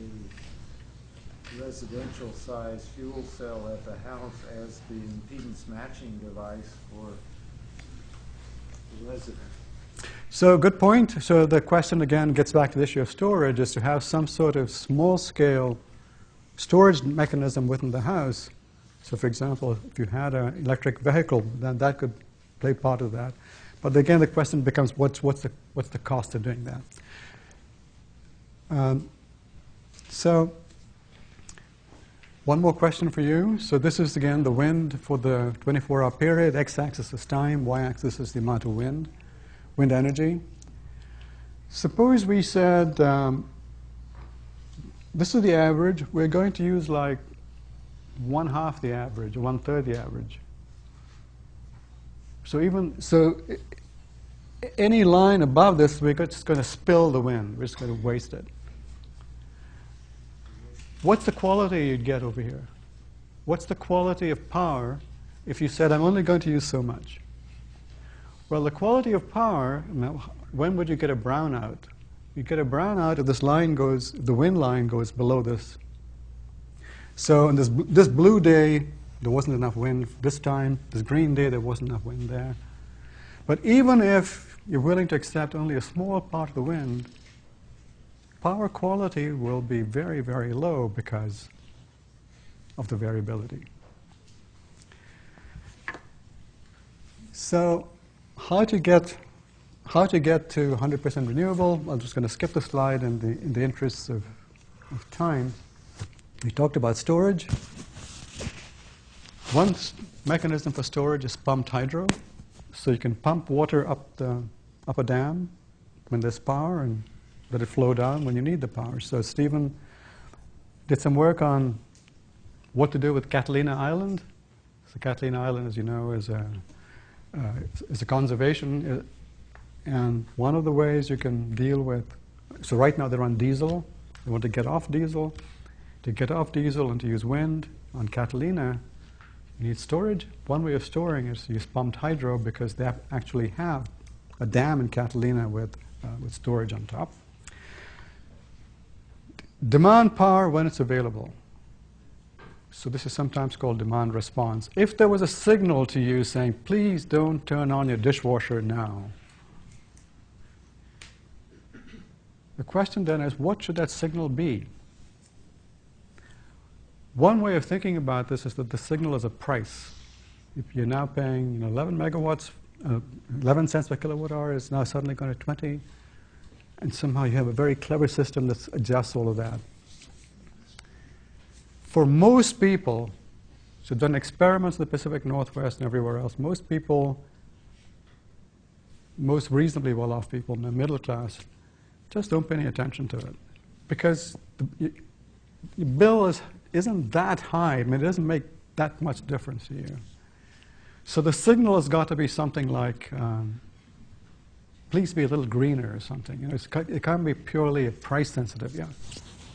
[SPEAKER 9] residential size fuel cell at the house as the impedance matching device for the resident.
[SPEAKER 4] So good point. So the question again gets back to the issue of storage, is to have some sort of small-scale storage mechanism within the house. So for example, if you had an electric vehicle, then that could play part of that. But again, the question becomes, what's the cost of doing that? So one more question for you. So this is, again, the wind for the 24-hour period. X-axis is time. Y-axis is the amount of wind energy. Suppose we said, this is the average. We're going to use like 1/2 the average, or 1/3 the average. So any line above this, we're just going to spill the wind. We're just going to waste it. What's the quality you'd get over here? What's the quality of power if you said, I'm only going to use so much? Well, the quality of power, now, when would you get a brownout? You get a brownout if this line goes, the wind line goes below this. So on this blue day, there wasn't enough wind this time. This green day, there wasn't enough wind there. But even if you're willing to accept only a small part of the wind, power quality will be very, very low because of the variability. So how to get to 100% renewable? I'm just going to skip the slide in the interests of time. We talked about storage. One mechanism for storage is pumped hydro. So you can pump water up a dam when there's power and let it flow down when you need the power. So Stephen did some work on what to do with Catalina Island. So Catalina Island, as you know, is a conservation. And one of the ways you can deal with, so right now they're on diesel. They want to get off diesel. To get off diesel and to use wind on Catalina, you need storage. One way of storing is to use pumped hydro because they actually have a dam in Catalina with storage on top. Demand power when it's available. So this is sometimes called demand response. If there was a signal to you saying, please don't turn on your dishwasher now, the question then is, what should that signal be? One way of thinking about this is that the signal is a price. If you're now paying 11 megawatts, 11 cents per kilowatt hour is now suddenly going to 20, and somehow you have a very clever system that adjusts all of that. For most people, so done experiments in the Pacific Northwest and everywhere else, most people, most reasonably well-off people in the middle class, just don't pay any attention to it. Because your bill isn't that high. I mean, it doesn't make that much difference to you. So the signal has got to be something like, please be a little greener or something. It can't be purely price sensitive, yeah.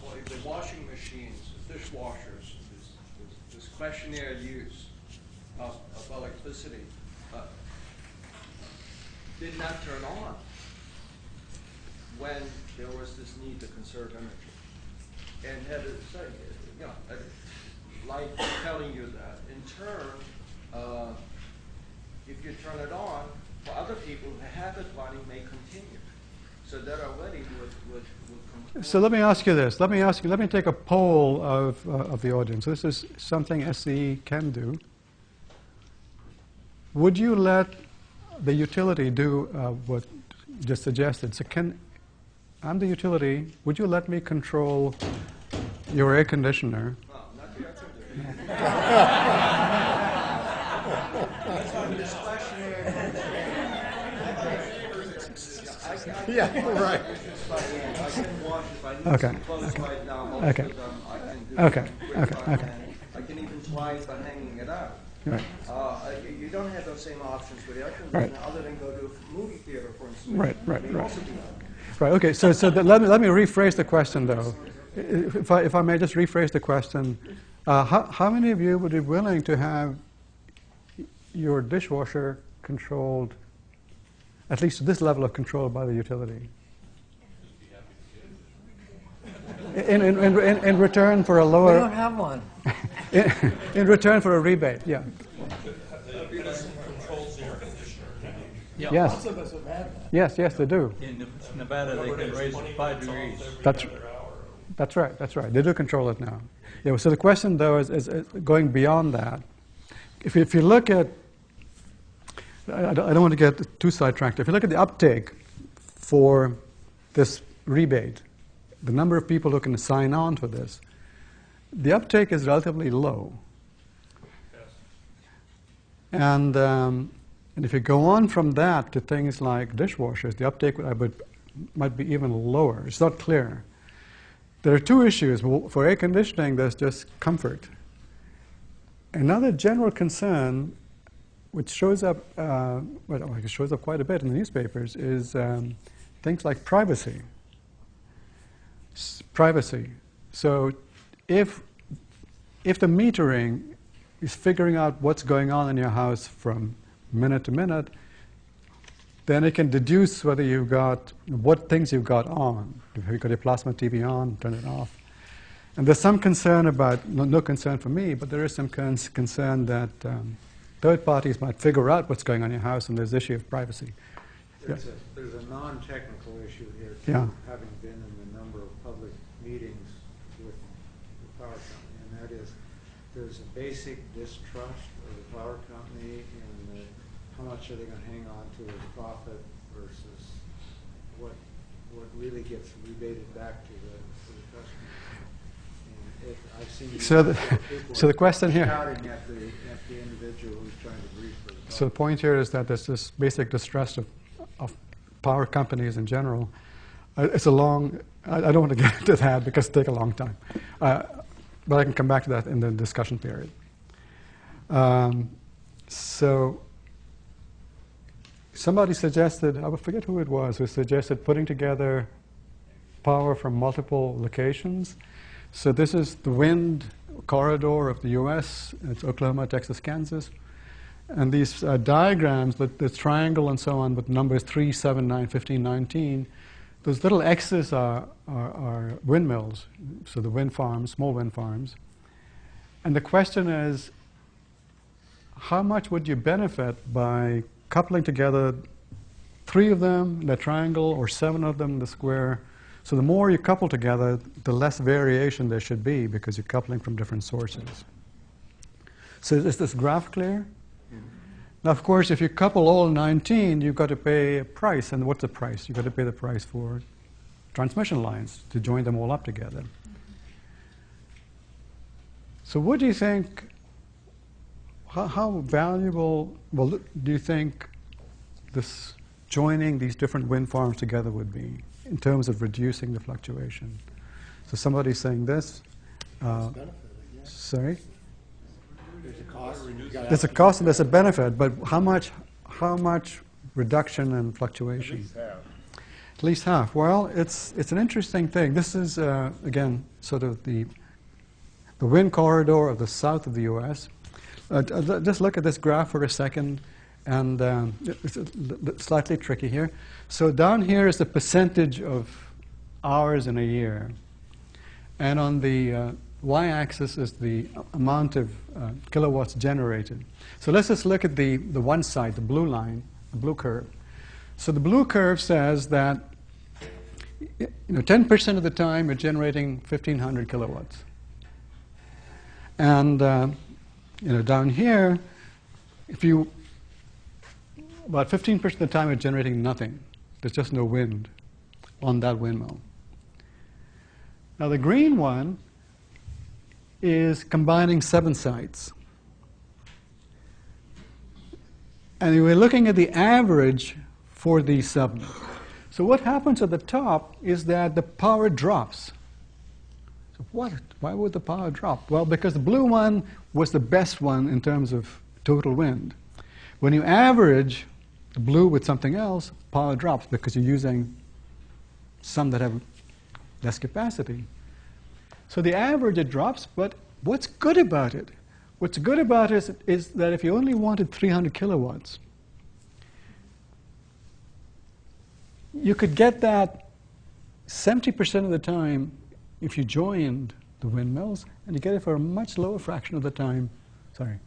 [SPEAKER 12] Well, if the washing machines, the dishwashers, this questionnaire use of electricity did not turn on when there was this need to conserve energy. And had it said, like telling you that, in turn, if you turn it on, for other people who have it running may continue. So that already would conclude.
[SPEAKER 4] So let me ask you this. Let me take a poll of the audience. This is something SCE can do. Would you let the utility do what you just suggested? So I'm the utility. Would you let me control your air conditioner?
[SPEAKER 12] No, not the air conditioner.
[SPEAKER 7] Yeah, right.
[SPEAKER 4] Okay.
[SPEAKER 12] I can even try it by hanging it out.
[SPEAKER 4] Right.
[SPEAKER 12] You don't have those same options with air
[SPEAKER 4] Right.
[SPEAKER 12] conditioning other than go to a movie theater, for instance.
[SPEAKER 4] Right,
[SPEAKER 12] You
[SPEAKER 4] right,
[SPEAKER 12] may
[SPEAKER 4] right.
[SPEAKER 12] also do that.
[SPEAKER 4] Right, okay, so let me rephrase the question, though. If I may just rephrase the question, how many of you would be willing to have your dishwasher controlled, at least to this level of control by the utility? In return for a lower...
[SPEAKER 6] We don't have one.
[SPEAKER 4] in return for a rebate, yeah. Yes.
[SPEAKER 6] Most of us have had that.
[SPEAKER 4] Yes, they do.
[SPEAKER 8] In Nevada, they can raise it 5 degrees.
[SPEAKER 4] That's right. They do control it now. Yeah, so the question, though, is going beyond that. If you look at, I don't want to get too sidetracked. If you look at the uptake for this rebate, the number of people who can sign on for this, the uptake is relatively low. And if you go on from that to things like dishwashers, the uptake might be even lower. It's not clear. There are two issues. For air conditioning, there's just comfort. Another general concern, which shows up, it shows up quite a bit in the newspapers, is things like privacy. Privacy. So if the metering is figuring out what's going on in your house from minute to minute, then it can deduce whether you've got, what things you've got on. If you've got your plasma TV on, turn it off. And there's some concern about, no concern for me, but there is some concern that third parties might figure out what's going on in your house, and there's the issue of privacy.
[SPEAKER 9] There's a non-technical issue here, too,
[SPEAKER 4] Yeah.
[SPEAKER 9] having been in a number of public meetings with the power company, and that is there's a basic distrust of the power company in how much are they going to hang on to as profit versus what really gets rebated back to the customer. And I've seen
[SPEAKER 4] So the question here,
[SPEAKER 9] shouting at the individual who's trying to brief for the power.
[SPEAKER 4] so the point here is that there's this basic distrust of power companies in general. It's a long, I don't want to get into that because it'll take a long time. But I can come back to that in the discussion period. So somebody suggested, I forget who it was, who suggested putting together power from multiple locations. So this is the wind corridor of the US. It's Oklahoma, Texas, Kansas. And these diagrams, the triangle and so on with numbers 3, 7, 9, 15, 19, those little X's are windmills, so the wind farms, small wind farms. And the question is, how much would you benefit by coupling together 3 of them in the triangle or 7 of them in the square? So the more you couple together, the less variation there should be because you're coupling from different sources. So is this graph clear? Now, of course, if you couple all 19, you've got to pay a price. And what's the price? You've got to pay the price for transmission lines to join them all up together. So what do you think, how valuable do you think this joining these different wind farms together would be in terms of reducing the fluctuation? So somebody's saying this. Sorry?
[SPEAKER 7] There's a cost.
[SPEAKER 4] There's a cost and there's a benefit, but how much reduction in fluctuation? At least half. Well, it's an interesting thing. This is, again, sort of the wind corridor of the south of the U.S. Just look at this graph for a second, and it's slightly tricky here. So down here is the percentage of hours in a year, and on the y-axis is the amount of kilowatts generated. So let's just look at the one side, the blue line, the blue curve. So the blue curve says that 10% of the time you're generating 1,500 kilowatts. And down here, about 15% of the time you're generating nothing. There's just no wind on that windmill. Now the green one is combining 7 sites. And we're looking at the average for these 7. So what happens at the top is that the power drops. So why would the power drop? Well, because the blue one was the best one in terms of total wind. When you average the blue with something else, power drops because you're using some that have less capacity. So the average, it drops, but what's good about it? What's good about it is that if you only wanted 300 kilowatts, you could get that 70% of the time if you joined the windmills, and you get it for a much lower fraction of the time. Sorry.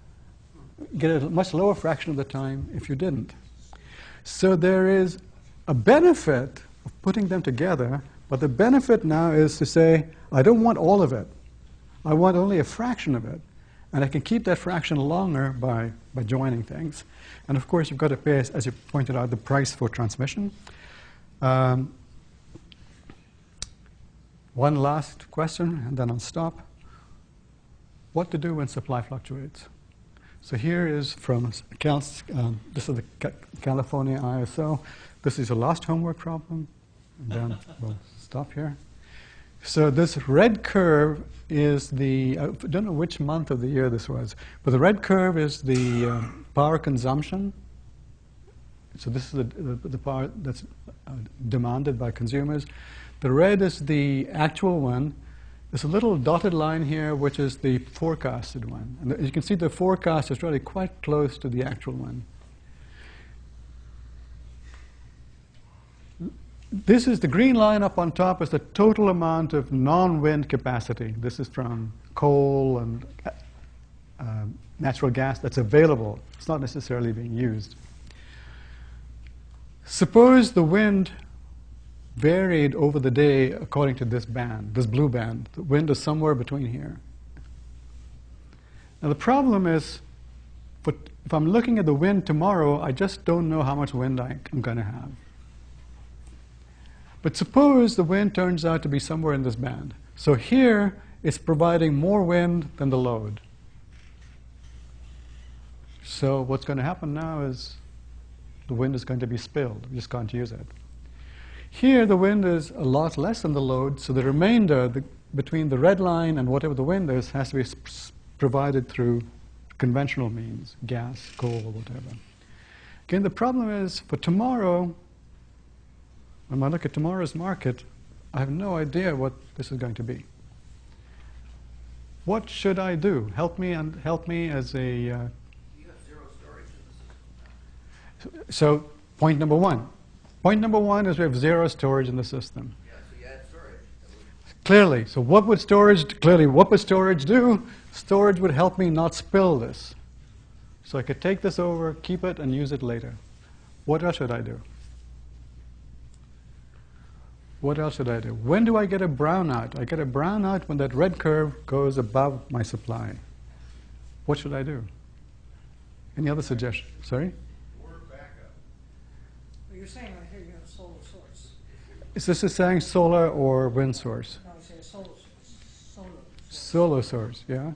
[SPEAKER 4] You get it a much lower fraction of the time if you didn't. So there is a benefit of putting them together, but the benefit now is to say, I don't want all of it. I want only a fraction of it. And I can keep that fraction longer by joining things. And of course, you've got to pay, as you pointed out, the price for transmission. One last question, and then I'll stop. What to do when supply fluctuates? So here is from this is the California ISO. This is a last homework problem. And then we'll stop here. So this red curve is the, I don't know which month of the year this was, but the red curve is the power consumption. So this is the power that's demanded by consumers. The red is the actual one. There's a little dotted line here, which is the forecasted one. And you can see the forecast is really quite close to the actual one. This is the green line up on top is the total amount of non-wind capacity. This is from coal and natural gas that's available. It's not necessarily being used. Suppose the wind varied over the day according to this band, this blue band. The wind is somewhere between here. Now the problem is, if I'm looking at the wind tomorrow, I just don't know how much wind I'm going to have. But suppose the wind turns out to be somewhere in this band. So here, it's providing more wind than the load. So what's going to happen now is the wind is going to be spilled. We just can't use it. Here, the wind is a lot less than the load, so the remainder between the red line and whatever the wind is has to be provided through conventional means, gas, coal, or whatever. Again, the problem is, for tomorrow, when I look at tomorrow's market, I have no idea what this is going to be. What should I do? Help me as a...
[SPEAKER 12] You have zero storage in the system.
[SPEAKER 4] So, point number one. Point number one is we have zero storage in the system.
[SPEAKER 12] Yeah, so you add storage.
[SPEAKER 4] Clearly. So what would storage do? Storage would help me not spill this. So I could take this over, keep it, and use it later. What else should I do? What else should I do? When do I get a brownout? I get a brownout when that red curve goes above my supply. What should I do? Any other suggestions? Sorry?
[SPEAKER 6] You're saying right here you have a solar source.
[SPEAKER 4] Is this saying solar or wind source?
[SPEAKER 6] No, you say a solar source.
[SPEAKER 4] Solar source, yeah.
[SPEAKER 6] And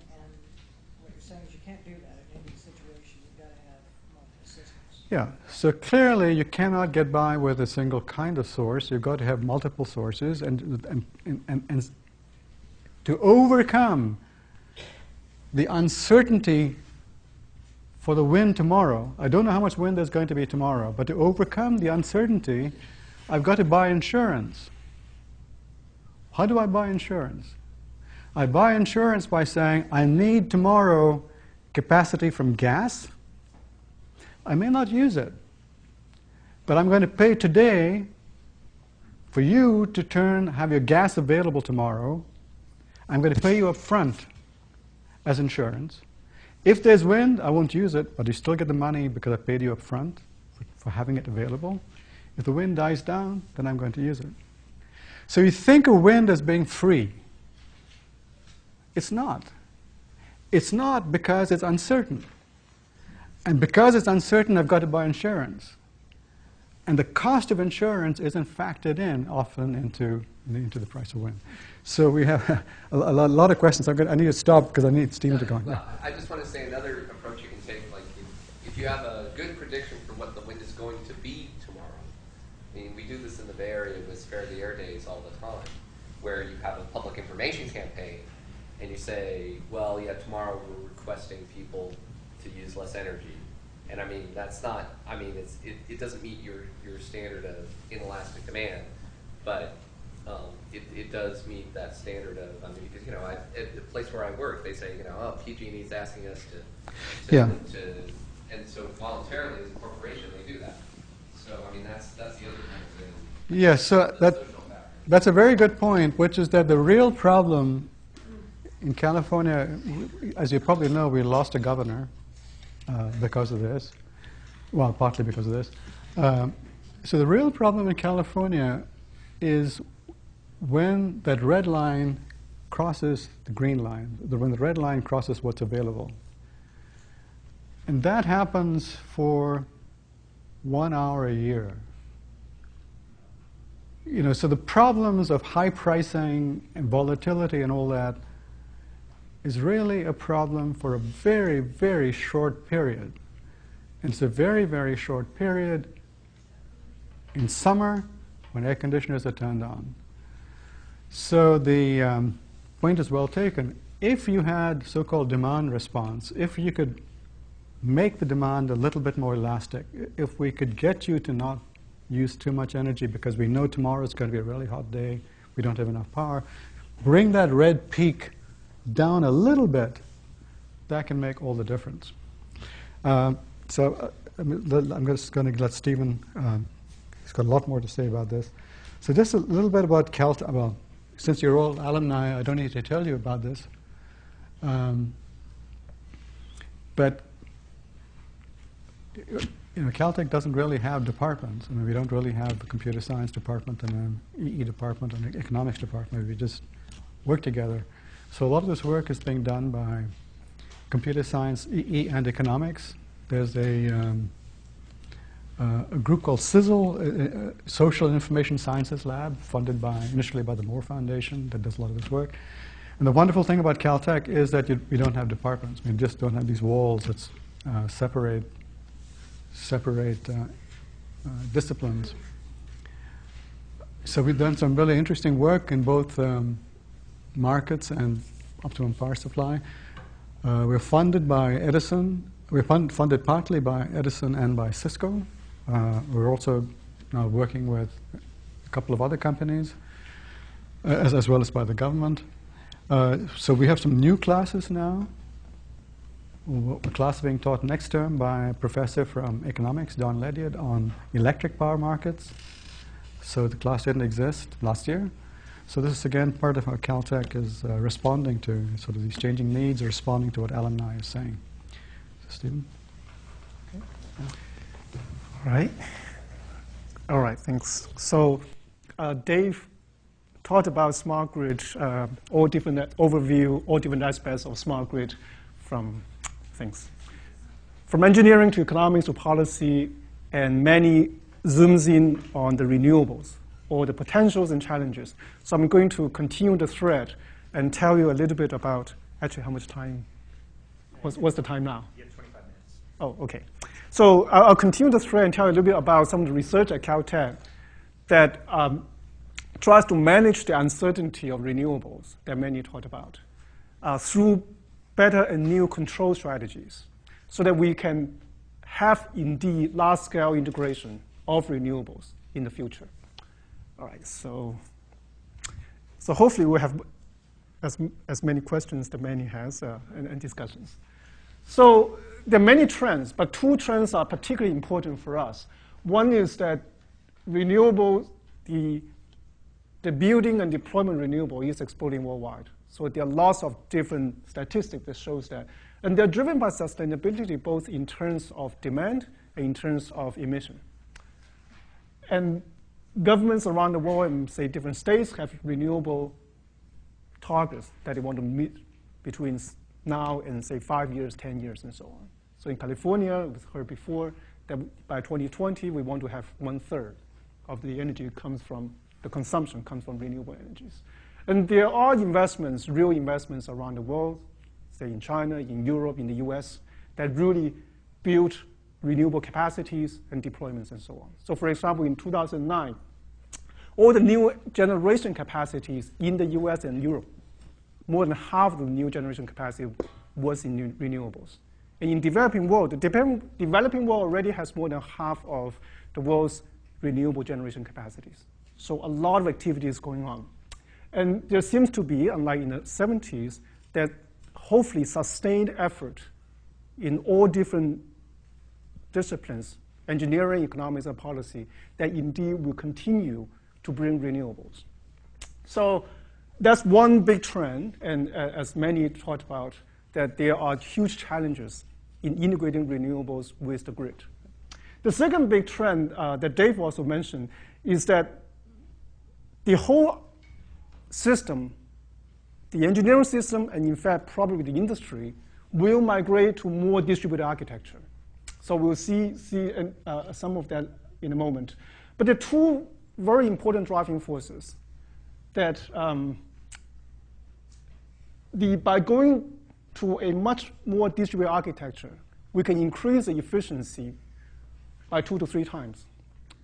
[SPEAKER 6] what you're saying is you can't do that in any situation. You've got to have multiple systems.
[SPEAKER 4] Yeah, so clearly you cannot get by with a single kind of source. You've got to have multiple sources, and to overcome the uncertainty for the wind tomorrow. I don't know how much wind there's going to be tomorrow, but to overcome the uncertainty, I've got to buy insurance. How do I buy insurance? I buy insurance by saying, I need tomorrow capacity from gas. I may not use it, but I'm going to pay today for you to have your gas available tomorrow. I'm going to pay you up front as insurance. If there's wind, I won't use it, but you still get the money because I paid you up front for having it available. If the wind dies down, then I'm going to use it. So you think of wind as being free. It's not. It's not because it's uncertain. And because it's uncertain, I've got to buy insurance. And the cost of insurance isn't factored in often into the price of wind. So we have a lot of questions. I need to stop because I need Stephen to go.
[SPEAKER 13] Well, I just want to say another approach you can take, like if you have a good prediction for what the wind is going to be tomorrow. I mean, we do this in the Bay Area with Spare the Air Days all the time, where you have a public information campaign, and you say, well, yeah, tomorrow we're requesting people to use less energy. And I mean, that's not, I mean, it doesn't meet your standard of inelastic demand, but it does meet that standard of, I mean, because, you know, at the place where I work, they say, you know, oh, PG&E's asking us to and so voluntarily as a corporation, they do that. So, I mean, that's the other kind of thing.
[SPEAKER 4] Yes, so that's a very good point, which is that the real problem in California, as you probably know, we lost a governor because of this. Well, partly because of this. So the real problem in California is when that red line crosses the green line, when the red line crosses what's available. And that happens for 1 hour a year. You know, so the problems of high pricing and volatility and all that is really a problem for a very, very short period. And it's a very, very short period in summer when air conditioners are turned on. So the point is well taken. If you had so-called demand response, if you could make the demand a little bit more elastic, if we could get you to not use too much energy because we know tomorrow is going to be a really hot day, we don't have enough power, bring that red peak down a little bit, that can make all the difference. I'm just going to let Stephen, he's got a lot more to say about this. So just a little bit about Caltech. Well, since you're all alumni, I don't need to tell you about this. But you know, Caltech doesn't really have departments. I mean, we don't really have a computer science department and an EE department and an economics department. We just work together. So a lot of this work is being done by computer science, EE, and economics. There's a group called SIZZLE, Social Information Sciences Lab, funded initially by the Moore Foundation, that does a lot of this work. And the wonderful thing about Caltech is that we don't have departments. We just don't have these walls that separate disciplines. So we've done some really interesting work in both markets and optimum power supply. We're funded by Edison. We're funded partly by Edison and by Cisco. We're also now working with a couple of other companies, as well as by the government. So we have some new classes now. A class being taught next term by a professor from economics, Don Ledyard, on electric power markets. So the class didn't exist last year. So this is, again, part of how Caltech is responding to sort of these changing needs, or responding to what alumni is saying. So, Stephen?
[SPEAKER 14] Okay. All right, thanks. So Dave talked about smart grid, all different overview, all different aspects of smart grid from engineering to economics to policy, and many zooms in on the renewables, or the potentials and challenges. So I'm going to continue the thread and tell you a little bit about, actually, how much time? What's the time now?
[SPEAKER 15] You have 25 minutes.
[SPEAKER 14] Oh, okay. So I'll continue the thread and tell you a little bit about some of the research at Caltech that tries to manage the uncertainty of renewables that many talked about through better and new control strategies, so that we can have, indeed, large-scale integration of renewables in the future. All right, so hopefully we'll have as many questions that Manny has and discussions. So there are many trends, but two trends are particularly important for us. One is that renewable, the building and deployment of renewable is exploding worldwide. So there are lots of different statistics that shows that. And they're driven by sustainability, both in terms of demand and in terms of emission. And governments around the world, and say different states, have renewable targets that they want to meet between now and, say, 5 years, 10 years, and so on. So in California, we've heard before that by 2020, we want to have 1/3 of the energy comes from, the consumption comes from renewable energies. And there are investments, real investments around the world, say in China, in Europe, in the US, that really build renewable capacities and deployments and so on. So for example, in 2009, all the new generation capacities in the US and Europe, more than half of the new generation capacity was in renewables. And in developing world, the developing world already has more than half of the world's renewable generation capacities. So a lot of activity is going on. And there seems to be, unlike in the 70s, that hopefully sustained effort in all different disciplines, engineering, economics, and policy, that indeed will continue to bring renewables. So that's one big trend, and as many talked about, that there are huge challenges in integrating renewables with the grid. The second big trend that Dave also mentioned is that the whole system, the engineering system, and in fact probably the industry, will migrate to more distributed architecture. So we'll see some of that in a moment. But there are two very important driving forces that by going to a much more distributed architecture, we can increase the efficiency by 2 to 3 times.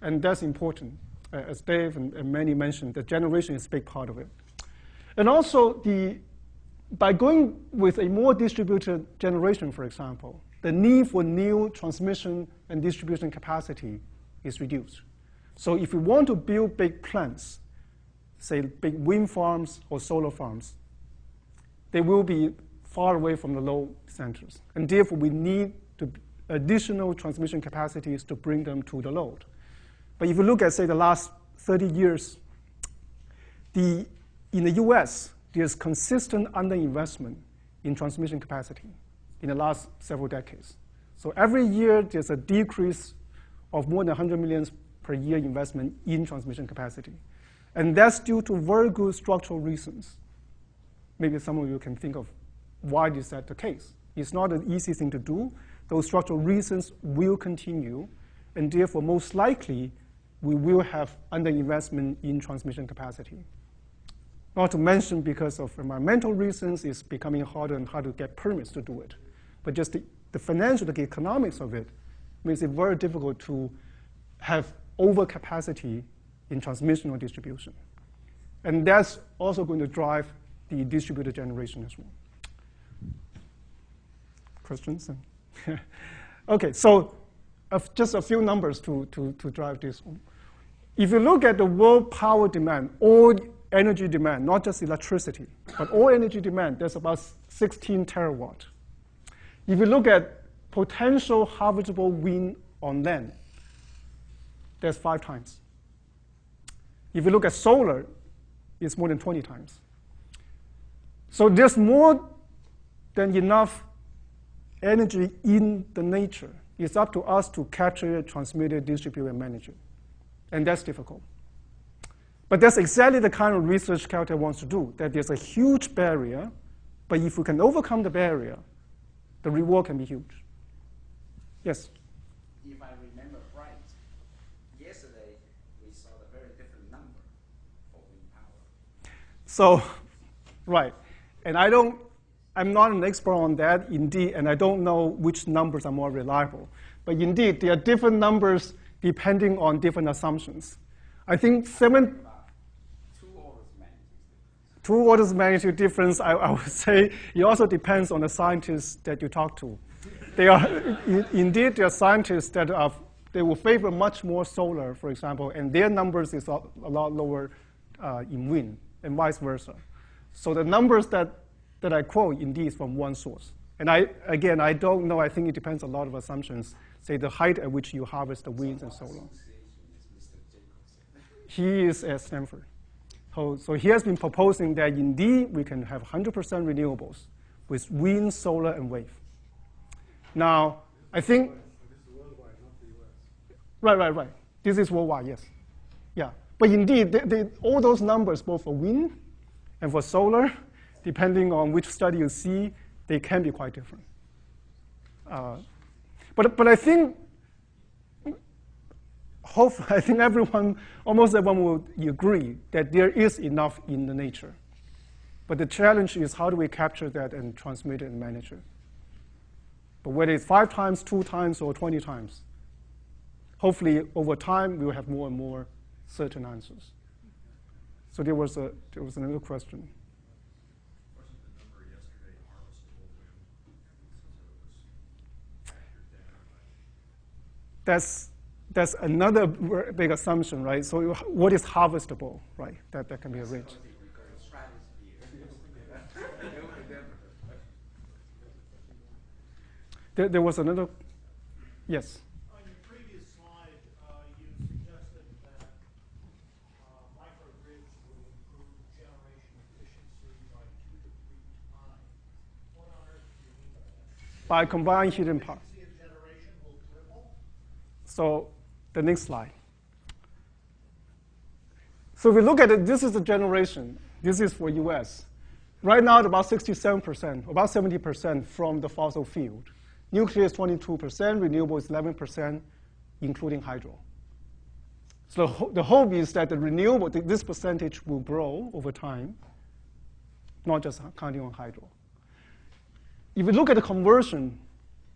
[SPEAKER 14] And that's important. As Dave and many mentioned, the generation is a big part of it. And also, by going with a more distributed generation, for example, the need for new transmission and distribution capacity is reduced. So if we want to build big plants, say big wind farms or solar farms, they will be far away from the load centers. And therefore, we need additional transmission capacities to bring them to the load. But if you look at, say, the last 30 years, in the US, there's consistent underinvestment in transmission capacity in the last several decades. So every year, there's a decrease of more than 100 million per year investment in transmission capacity. And that's due to very good structural reasons. Maybe some of you can think of why is that the case. It's not an easy thing to do. Those structural reasons will continue, and therefore, most likely, we will have underinvestment in transmission capacity. Not to mention, because of environmental reasons, it's becoming harder and harder to get permits to do it. But just the financial, the economics of it makes it very difficult to have overcapacity in transmission or distribution. And that's also going to drive the distributed generation as well. Questions? Okay, so just a few numbers to drive this. If you look at the world power demand, all energy demand, not just electricity, but all energy demand, there's about 16 terawatt. If you look at potential harvestable wind on land, there's 5 times. If you look at solar, it's more than 20 times. So there's more than enough energy in the nature. It's up to us to capture it, transmit it, distribute, and manage it. And that's difficult. But that's exactly the kind of research Caltech wants to do, that there's a huge barrier, but if we can overcome the barrier, the reward can be huge. Yes?
[SPEAKER 15] If I remember right, yesterday we saw a very different number for wind power.
[SPEAKER 14] So, right. And I'm not an expert on that, indeed, and I don't know which numbers are more reliable. But indeed, there are different numbers depending on different assumptions. I think 2 orders of magnitude difference, I would say it also depends on the scientists that you talk to. Indeed, there are scientists that they will favor much more solar, for example, and their numbers is a lot lower in wind, and vice versa. So the numbers that I quote, indeed, is from one source. And again, I don't know. I think it depends on a lot of assumptions, say the height at which you harvest the winds and solar. He is at Stanford. So he has been proposing that indeed we can have 100% renewables with wind, solar, and wave. Now, I think...
[SPEAKER 9] This is worldwide, not the US.
[SPEAKER 14] Right. This is worldwide, yes. Yeah. But indeed, all those numbers, both for wind and for solar, depending on which study you see, they can be quite different. But I think almost everyone will agree that there is enough in the nature. But the challenge is how do we capture that and transmit it and manage it? But whether it's 5 times, 2 times, or 20 times, hopefully over time we will have more and more certain answers. So there was another question. that's another big assumption, right? So what is harvestable, right? That can be arranged. There was another, yes.
[SPEAKER 6] On your previous slide, you suggested that microgrids would improve generation efficiency by 2 to 3 times. What on earth do you mean by that?
[SPEAKER 14] By combined heat and power.
[SPEAKER 6] Efficiency of generation will triple?
[SPEAKER 14] So the next slide. So if we look at it, this is the generation. This is for US. Right now, it's about 67%, about 70% from the fossil fuel. Nuclear is 22%, renewable is 11%, including hydro. So the hope is that the renewable, this percentage will grow over time, not just counting on hydro. If we look at the conversion,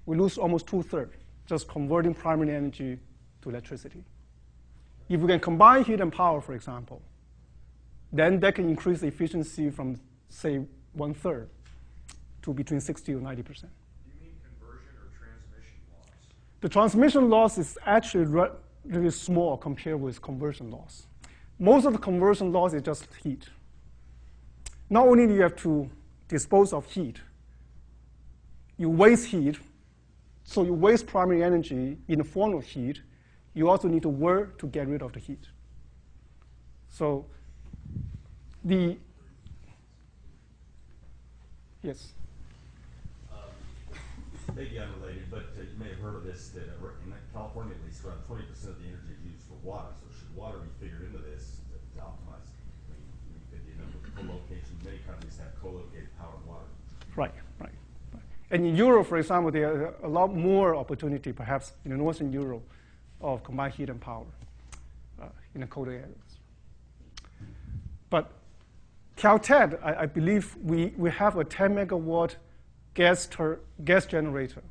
[SPEAKER 14] we lose almost 2/3, just converting primary energy to electricity. If we can combine heat and power, for example, then that can increase the efficiency from, say, 1/3 to between 60 or 90%. The transmission loss is actually really small compared with conversion loss. Most of the conversion loss is just heat. Not only do you have to dispose of heat, you waste heat, so you waste primary energy in the form of heat. You also need to work to get rid of the heat. So yes.
[SPEAKER 16] Maybe unrelated, but you may have heard of this, that in California at least, around 20% of the energy is used for water. So should water be figured into this to optimize? I mean, the number of co-locations, many countries have co-located power and water.
[SPEAKER 14] Right. And in Europe, for example, there are a lot more opportunity, perhaps in the northern Europe, of combined heat and power in the colder areas. But Caltech, I believe we have a 10 megawatt gas generator,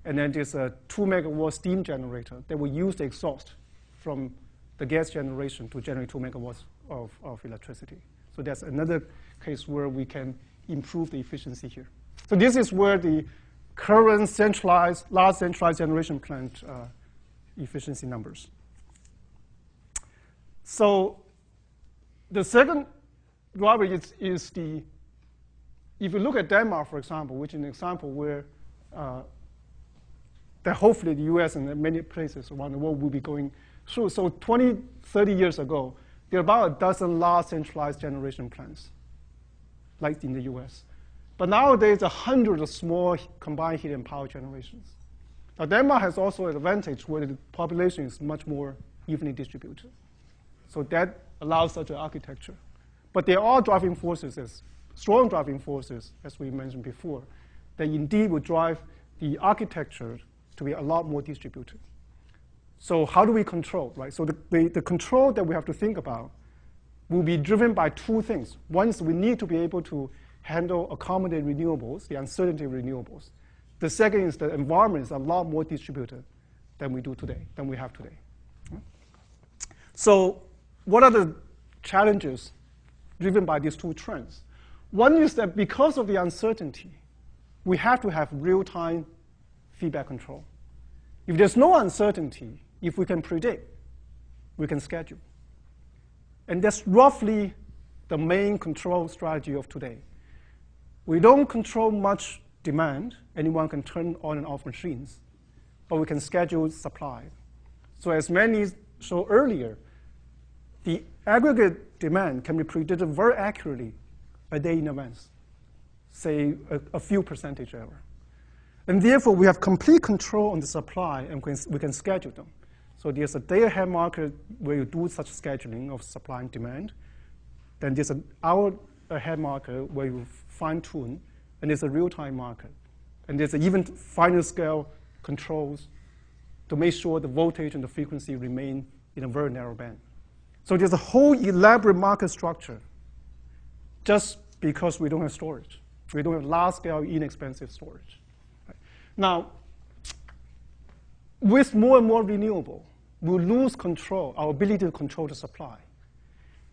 [SPEAKER 14] and then there's a 2 megawatt steam generator that will use the exhaust from the gas generation to generate 2 megawatts of electricity. So that's another case where we can improve the efficiency here. So this is where the current large centralized generation plant efficiency numbers. So the second driver is if you look at Denmark, for example, which is an example where that hopefully the US and many places around the world will be going through. So 20, 30 years ago, there are about a dozen large centralized generation plants, like in the US. But nowadays, 100 of small combined heat and power generations. Now, Denmark has also an advantage where the population is much more evenly distributed. So that allows such an architecture. But there are driving forces, strong driving forces, as we mentioned before, that indeed will drive the architecture to be a lot more distributed. So how do we control, right? So the control that we have to think about will be driven by two things. One is we need to be able to accommodate renewables, the uncertainty of renewables. The second is the environment is a lot more distributed than we have today. So what are the challenges driven by these two trends? One is that because of the uncertainty, we have to have real-time feedback control. If there's no uncertainty, if we can predict, we can schedule. And that's roughly the main control strategy of today. We don't control much demand. Anyone can turn on and off machines, but we can schedule supply. So as Manny showed earlier, the aggregate demand can be predicted very accurately a day in advance, say a few percentage error. And therefore, we have complete control on the supply, and we can schedule them. So there's a day-ahead market where you do such scheduling of supply and demand. Then there's an hour-ahead market where you fine-tune, and there's a real-time market. And there's even final scale controls to make sure the voltage and the frequency remain in a very narrow band. So there's a whole elaborate market structure just because we don't have storage. We don't have large-scale, inexpensive storage. Right? Now, with more and more renewable, we'll lose control, our ability to control the supply.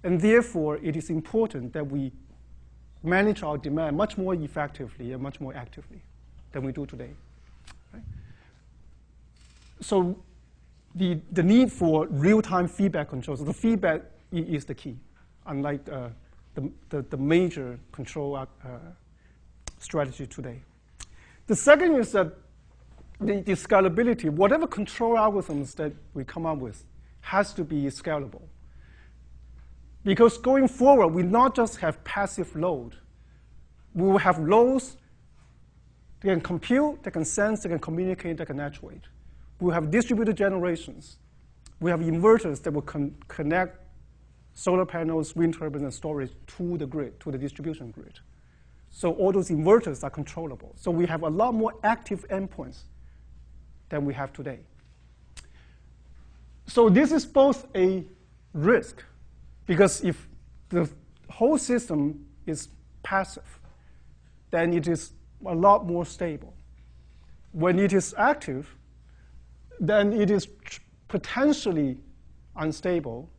[SPEAKER 14] And therefore, it is important that we manage our demand much more effectively and much more actively than we do today. Right? So the need for real-time feedback control. So the feedback is the key, unlike the major control strategy today. The second is that the scalability, whatever control algorithms that we come up with has to be scalable. Because going forward, we not just have passive load. We will have loads that can compute, that can sense, that can communicate, that can actuate. We will have distributed generations. We have inverters that will connect solar panels, wind turbines, and storage to the grid, to the distribution grid. So all those inverters are controllable. So we have a lot more active endpoints than we have today. So this is both a risk, because if the whole system is passive, then it is a lot more stable. When it is active, then it is potentially unstable,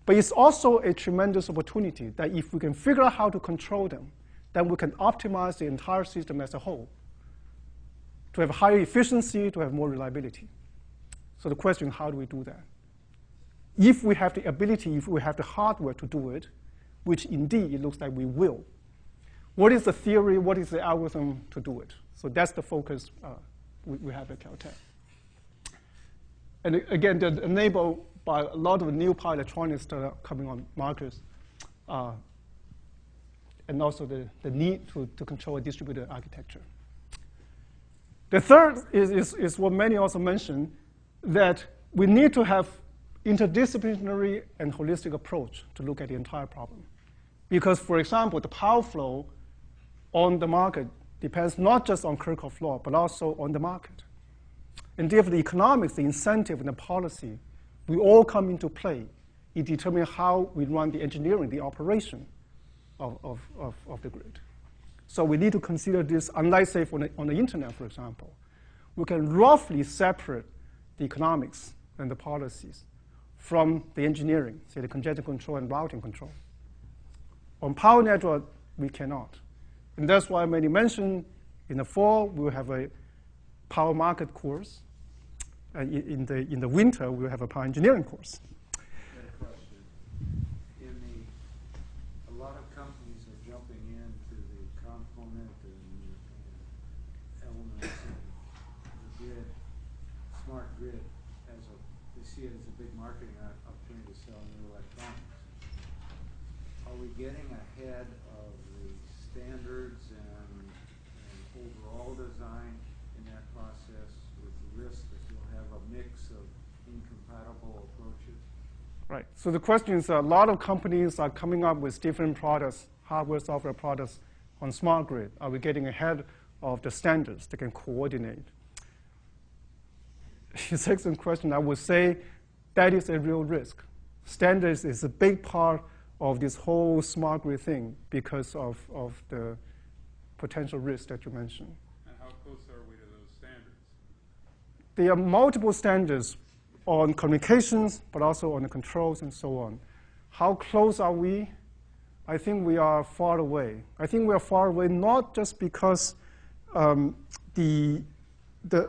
[SPEAKER 14] but it's also a tremendous opportunity that if we can figure out how to control them, then we can optimize the entire system as a whole to have higher efficiency, to have more reliability. So the question, how do we do that? If we have the ability, if we have the hardware to do it, which indeed it looks like we will, what is the theory, what is the algorithm to do it? So that's the focus we have at Caltech. And again, they're enabled by a lot of new power electronics that are coming on markets, and also the need to control a distributed architecture. The third is what many also mentioned, that we need to have interdisciplinary and holistic approach to look at the entire problem. Because, for example, the power flow on the market depends not just on Kirchhoff's law, but also on the market. And therefore, the economics, the incentive, and the policy, we all come into play in determining how we run the engineering, the operation of the grid. So we need to consider this, unlike, say, on the internet, for example. We can roughly separate the economics and the policies from the engineering, say the congestion control and routing control. On power network, we cannot. And that's why many mentioned in the fall, we'll have a power market course. In the winter, we'll have a power engineering course.
[SPEAKER 9] A lot of companies are jumping into the component and elements and the grid, smart grid, they see it as a big marketing opportunity to sell new electronics. Are we getting ahead of the standards and overall design in that process, with the risk that you'll have a mix of incompatible approaches?
[SPEAKER 14] Right. So the question is, a lot of companies are coming up with different products, hardware, software products on smart grid. Are we getting ahead of the standards that can coordinate? It's an excellent question. I would say that is a real risk. Standards is a big part of this whole smart grid thing because of the potential risk that you mentioned.
[SPEAKER 5] And how close are we to those standards?
[SPEAKER 14] There are multiple standards on communications, but also on the controls and so on. How close are we? I think we are far away. I think we are far away not just because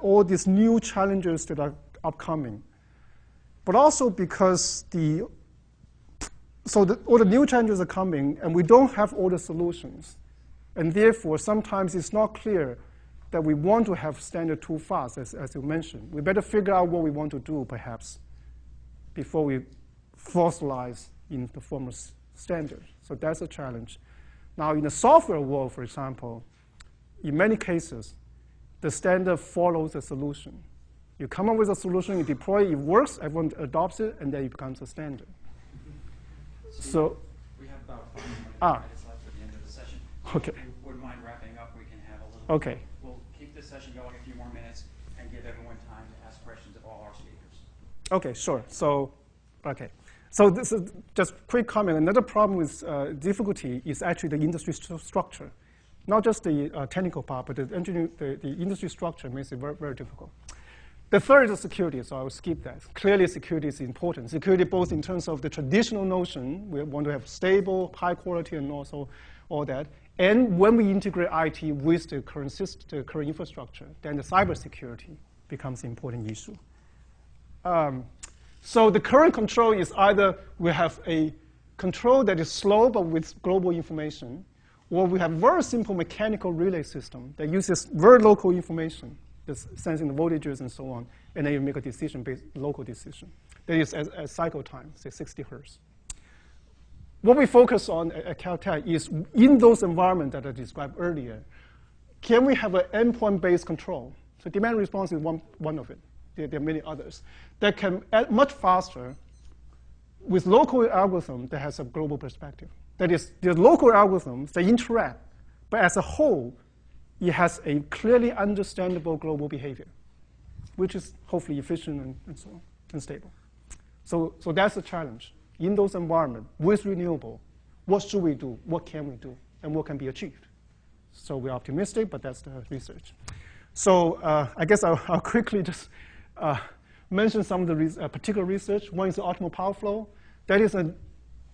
[SPEAKER 14] all these new challenges that are upcoming, but also because all the new challenges are coming, and we don't have all the solutions. And therefore, sometimes it's not clear that we want to have standard too fast, as you mentioned. We better figure out what we want to do, perhaps, before we fossilize in the form of standard. So that's a challenge. Now, in the software world, for example, in many cases, the standard follows the solution. You come up with a solution, you deploy it, it works, everyone adopts it, and then it becomes a standard. So
[SPEAKER 17] we have about 5 minutes left at the end of the session.
[SPEAKER 14] Okay.
[SPEAKER 17] If you wouldn't mind wrapping up, we can have a little
[SPEAKER 14] Okay.
[SPEAKER 17] We'll keep this session going a few more minutes and give everyone time to ask questions of all our speakers.
[SPEAKER 14] Okay, sure. So this is just quick comment. Another problem with difficulty is actually the industry structure. Not just the technical part, but the industry structure makes it very, very difficult. The third is security, so I will skip that. Clearly, security is important. Security both in terms of the traditional notion, we want to have stable, high quality, and also all that. And when we integrate IT with the current infrastructure, then the cybersecurity becomes an important issue. So the current control is either we have a control that is slow but with global information, or we have very simple mechanical relay system that uses very local information, just sensing the voltages and so on, and then you make a decision based local decision. That is at cycle time, say 60 hertz. What we focus on at Caltech is in those environments that I described earlier, can we have an endpoint-based control? So demand response is one of it. There are many others that can act much faster with local algorithm that has a global perspective. That is, the local algorithms, they interact, but as a whole, it has a clearly understandable global behavior, which is hopefully efficient and so on, and stable. So that's the challenge. In those environments, with renewable, what should we do? What can we do? And what can be achieved? So we're optimistic, but that's the research. So I guess I'll quickly just mention some of the particular research. One is the optimal power flow. That is an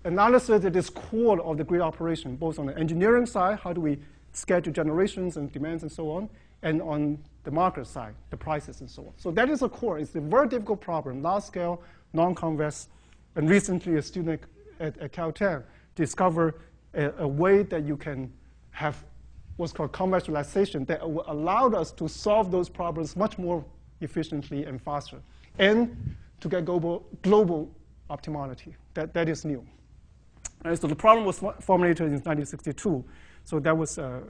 [SPEAKER 14] analysis that is core of the grid operation, both on the engineering side, how do we schedule generations and demands and so on, and on the market side, the prices and so on. So that is a core. It's a very difficult problem, large scale, non-convex. And recently, a student at Caltech discovered a way that you can have what's called convex relaxation that will allow us to solve those problems much more efficiently and faster, and to get global optimality. That is new. And so the problem was formulated in 1962, so that was a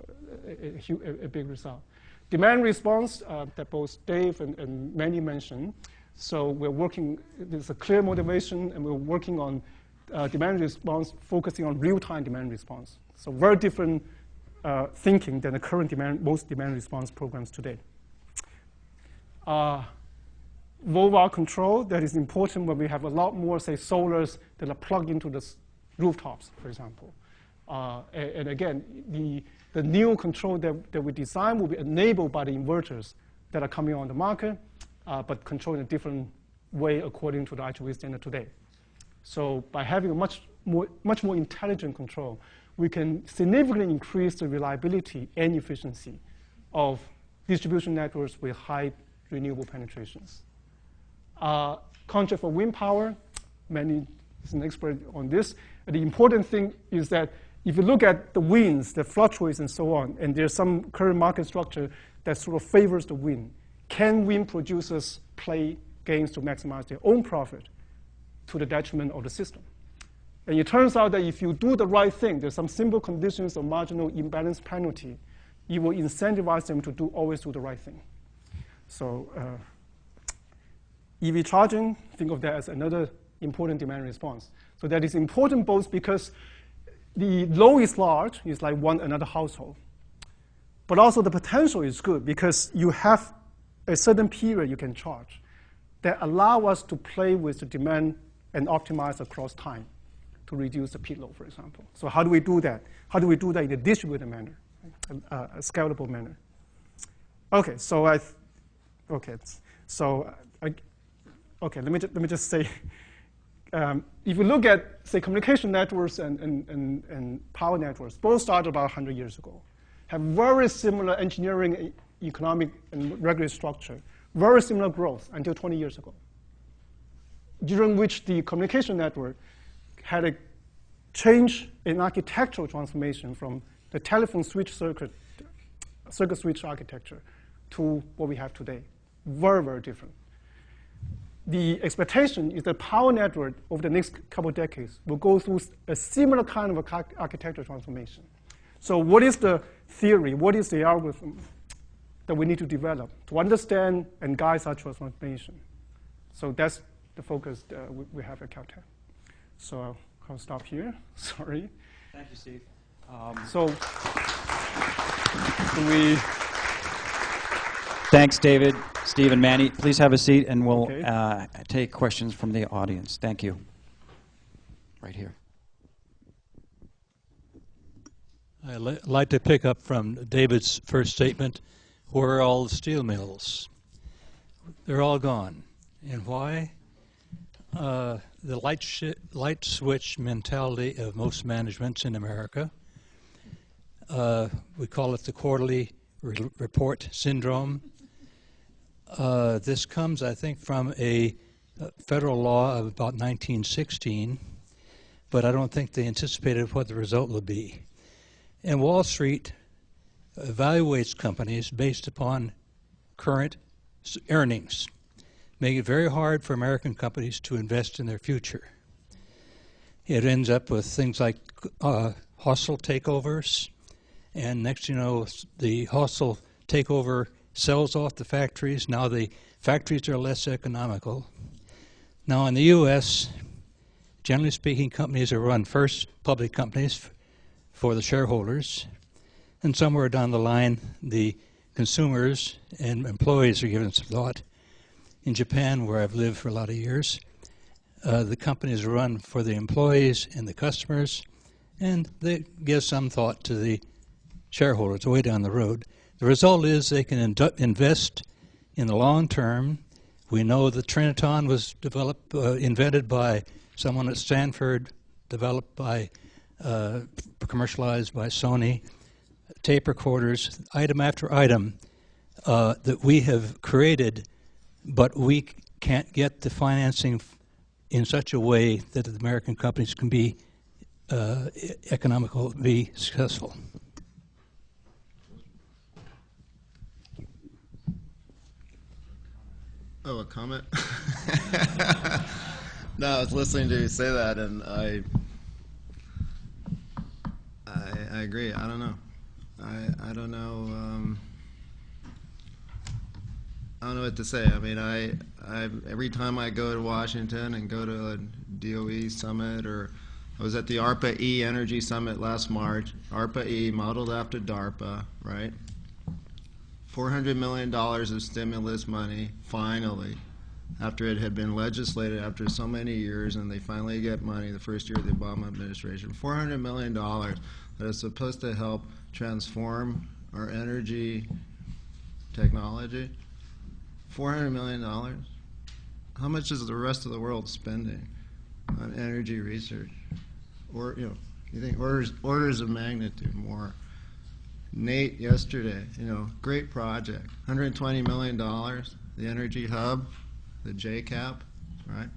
[SPEAKER 14] big result. Demand response that both Dave and Manny mentioned. So we're working, there's a clear motivation, and we're working on demand response, focusing on real-time demand response. So very different thinking than the current most demand response programs today. Volvar control, that is important when we have a lot more, say, solars that are plugged into the rooftops, for example. And again, the new control that we design will be enabled by the inverters that are coming on the market, but controlled in a different way according to the IEEE standard today. So by having a much more intelligent control, we can significantly increase the reliability and efficiency of distribution networks with high renewable penetrations. Contract for wind power, Manny is an expert on this. The important thing is that if you look at the winds, the fluctuates and so on, and there's some current market structure that sort of favors the wind, can wind producers play games to maximize their own profit to the detriment of the system? And it turns out that if you do the right thing, there's some simple conditions of marginal imbalance penalty, you will incentivize them to always do the right thing. So EV charging, think of that as another important demand response. So that is important both because the load is large, it's like another household. But also the potential is good because you have a certain period you can charge that allow us to play with the demand and optimize across time to reduce the peak load, for example. So how do we do that? How do we do that in a distributed manner, a scalable manner? Okay, so let me just say, if you look at, say, communication networks and power networks, both started about 100 years ago, have very similar engineering, economic, and regulatory structure, very similar growth until 20 years ago, during which the communication network had a change in architectural transformation from the telephone switch circuit switch architecture to what we have today. Very, very different. The expectation is that power network over the next couple of decades will go through a similar kind of architectural transformation. So what is the theory? What is the algorithm that we need to develop to understand and guide such transformation? So that's the focus we have at Caltech. So I'll stop here. Sorry.
[SPEAKER 17] Thank you, Steve.
[SPEAKER 18] Thanks, David, Steve, and Manny. Please have a seat, and we'll take questions from the audience. Thank you. Right here.
[SPEAKER 19] I'd like to pick up from David's first statement. Where are all the steel mills? They're all gone. And why? The light switch mentality of most managements in America. We call it the quarterly report syndrome. This comes, I think, from a federal law of about 1916, but I don't think they anticipated what the result would be. And Wall Street evaluates companies based upon current earnings, making it very hard for American companies to invest in their future. It ends up with things like hostile takeovers, and next you know, the hostile takeover sells off the factories. Now the factories are less economical. Now in the U.S., generally speaking, companies are run first, public companies, for the shareholders, and somewhere down the line, the consumers and employees are given some thought. In Japan, where I've lived for a lot of years, the companies are run for the employees and the customers, and they give some thought to the shareholders way down the road. The result is they can invest in the long term. We know that Triniton was invented by someone at Stanford, developed by, commercialized by Sony. Tape recorders, item after item, that we have created, but we can't get the financing in such a way that the American companies can be economical, be successful.
[SPEAKER 3] Oh, a comment? No, I was listening to you say that, and I agree. I don't know. I don't know. I don't know what to say. I mean, I every time I go to Washington and go to a DOE summit, or I was at the ARPA-E Energy Summit last March. ARPA-E, modeled after DARPA, right? $400 million of stimulus money, finally, after it had been legislated after so many years, and they finally get money the first year of the Obama administration. $400 million that is supposed to help transform our energy technology. $400 million. How much is the rest of the world spending on energy research? Or, you know, you think orders of magnitude more. Nate yesterday, you know, great project, $120 million, the Energy Hub, the JCAP, right?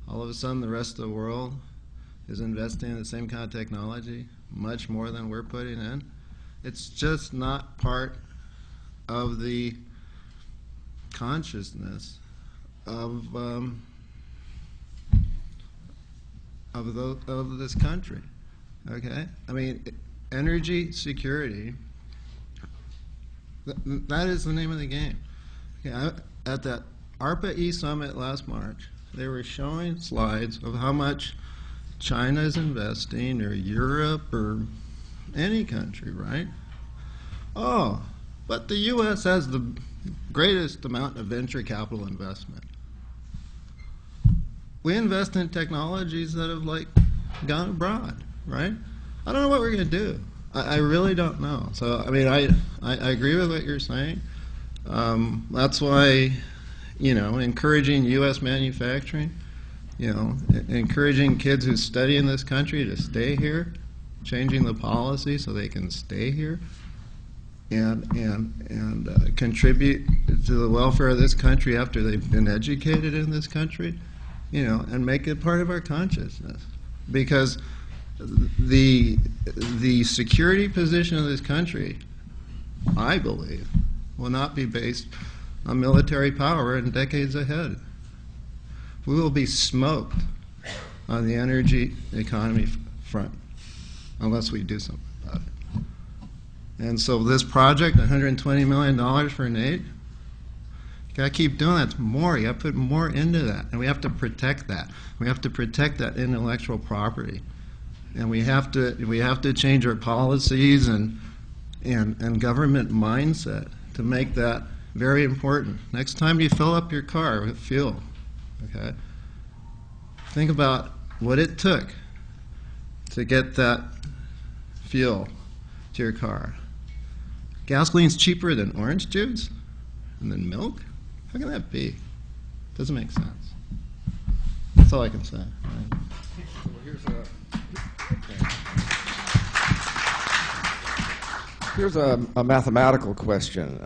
[SPEAKER 3] All of a sudden, the rest of the world is investing in the same kind of technology, much more than we're putting in. It's just not part of the consciousness of this country. Okay, I mean, energy security. That is the name of the game. Okay, at that ARPA-E summit last March, they were showing slides of how much China is investing, or Europe, or any country, right? Oh, but the U.S. has the greatest amount of venture capital investment. We invest in technologies that have, like, gone abroad, right? I don't know what we're going to do. I really don't know. So, I mean, I agree with what you're saying. That's why, you know, encouraging U.S. manufacturing, you know, encouraging kids who study in this country to stay here, changing the policy so they can stay here, and contribute to the welfare of this country after they've been educated in this country, you know, and make it part of our consciousness. Because the security position of this country, I believe, will not be based on military power in decades ahead. We will be smoked on the energy economy front unless we do something about it. And so this project, $120 million for Nate, you got to keep doing that. It's more. You got to put more into that. And we have to protect that. We have to protect that intellectual property. And we have to change our policies and government mindset to make that very important. Next time you fill up your car with fuel, okay, think about what it took to get that fuel to your car. Gasoline's cheaper than orange juice and then milk? How can that be? Doesn't make sense. That's all I can say. Right?
[SPEAKER 9] So here's a mathematical question.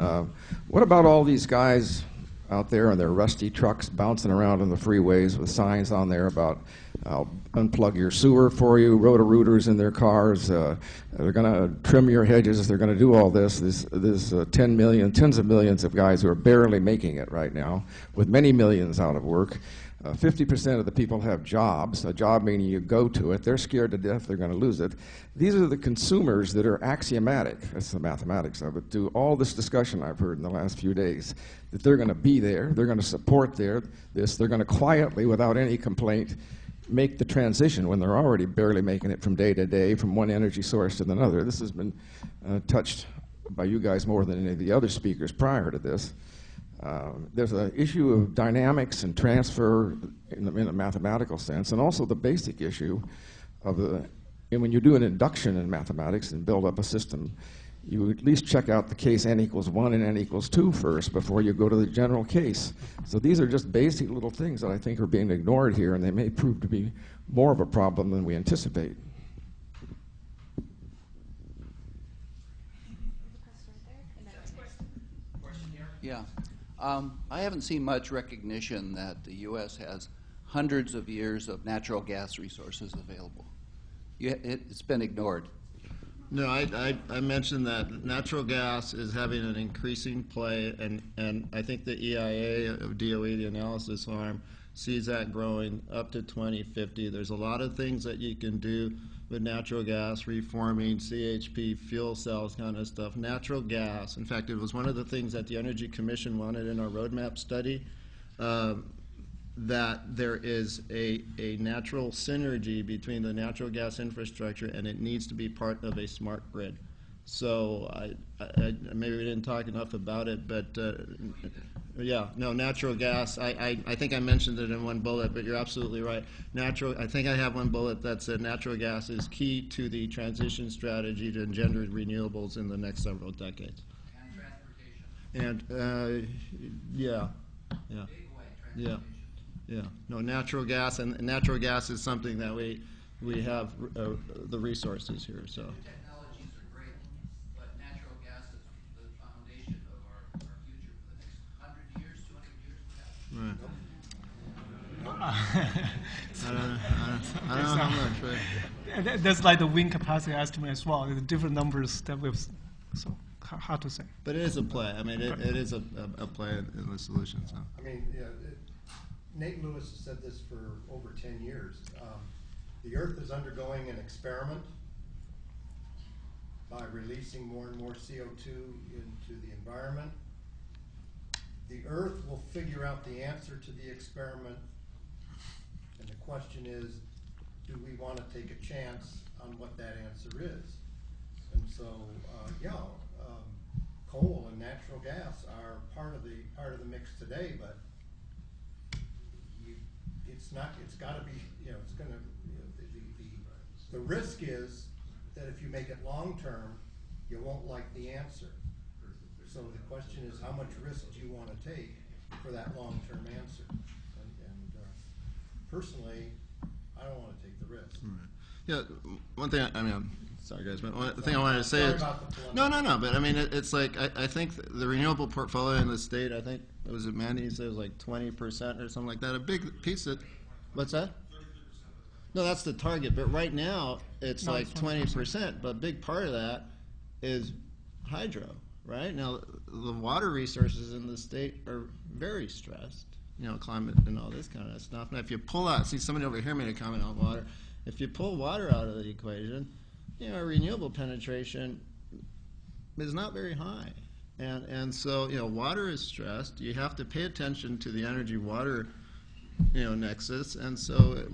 [SPEAKER 9] What about all these guys
[SPEAKER 20] out there in their rusty trucks bouncing around on the freeways with signs on there about I'll unplug your sewer for you, roto-rooters in their cars, they're going to trim your hedges, they're going to do all this. There's 10 million, tens of millions of guys who are barely making it right now, with many millions out of work. 50% of the people have jobs, a job meaning you go to it. They're scared to death they're going to lose it. These are the consumers that are axiomatic, that's the mathematics of it, to all this discussion I've heard in the last few days, that they're going to be there, they're going to support this, they're going to quietly, without any complaint, make the transition when they're already barely making it from day to day, from one energy source to another. This has been touched by you guys more than any of the other speakers prior to this. There's an issue of dynamics and transfer in a mathematical sense, and also the basic issue of and when you do an induction in mathematics and build up a system, you at least check out the case n equals 1 and n equals 2 first before you go to the general case. So these are just basic little things that I think are being ignored here, and they may prove to be more of a problem than we anticipate.
[SPEAKER 21] Yeah. I haven't seen much recognition that the U.S. has hundreds of years of natural gas resources available. It's been ignored.
[SPEAKER 3] No, I mentioned that natural gas is having an increasing play, and I think the EIA of DOE, the analysis arm, sees that growing up to 2050. There's a lot of things that you can do with natural gas, reforming, CHP, fuel cells kind of stuff. Natural gas, in fact, it was one of the things that the Energy Commission wanted in our roadmap study, that there is a natural synergy between the natural gas infrastructure, and it needs to be part of a smart grid. So maybe we didn't talk enough about it, but yeah, no, natural gas, I think I mentioned it in one bullet, but you're absolutely right. I think I have one bullet that said natural gas is key to the transition strategy to engender renewables in the next several decades. And transportation. And yeah. Big way, transportation. Yeah. No, natural gas, and natural gas is something that we have the resources here. So.
[SPEAKER 21] Technologies are great, but natural gas is the foundation of our future for the next 100 years, 200 years, perhaps.
[SPEAKER 3] Right. I don't know how much. Right?
[SPEAKER 14] That's like the wind capacity estimate as well. The different numbers that we've, so hard to say.
[SPEAKER 3] But it is a play. I mean, it is a play in the solution. So.
[SPEAKER 7] I mean, yeah, Nate Lewis has said this for over 10 years. The Earth is undergoing an experiment by releasing more and more CO2 into the environment. The Earth will figure out the answer to the experiment, and the question is, do we want to take a chance on what that answer is? And so, coal and natural gas are part of the mix today, but it's got to be, it's going to, the risk is that if you make it long term, you won't like the answer. So the question is, how much risk do you want to take for that long term answer? And personally, I don't want to take the risk.
[SPEAKER 3] Right. Yeah, one thing, I'm sorry guys, but the thing I wanted to say is, no, but I mean, it's like, I think the renewable portfolio in the state, I think, was it Mandy said it was like 20% or something like that, a big piece of, what's that? No, that's the target, but right now, it's like 20%, but a big part of that is hydro, right? Now, the water resources in the state are very stressed, climate and all this kind of stuff. Now, if you pull out, see somebody over here made a comment on water, if you pull water out of the equation, renewable penetration is not very high. And so, water is stressed. You have to pay attention to the energy-water, nexus. And so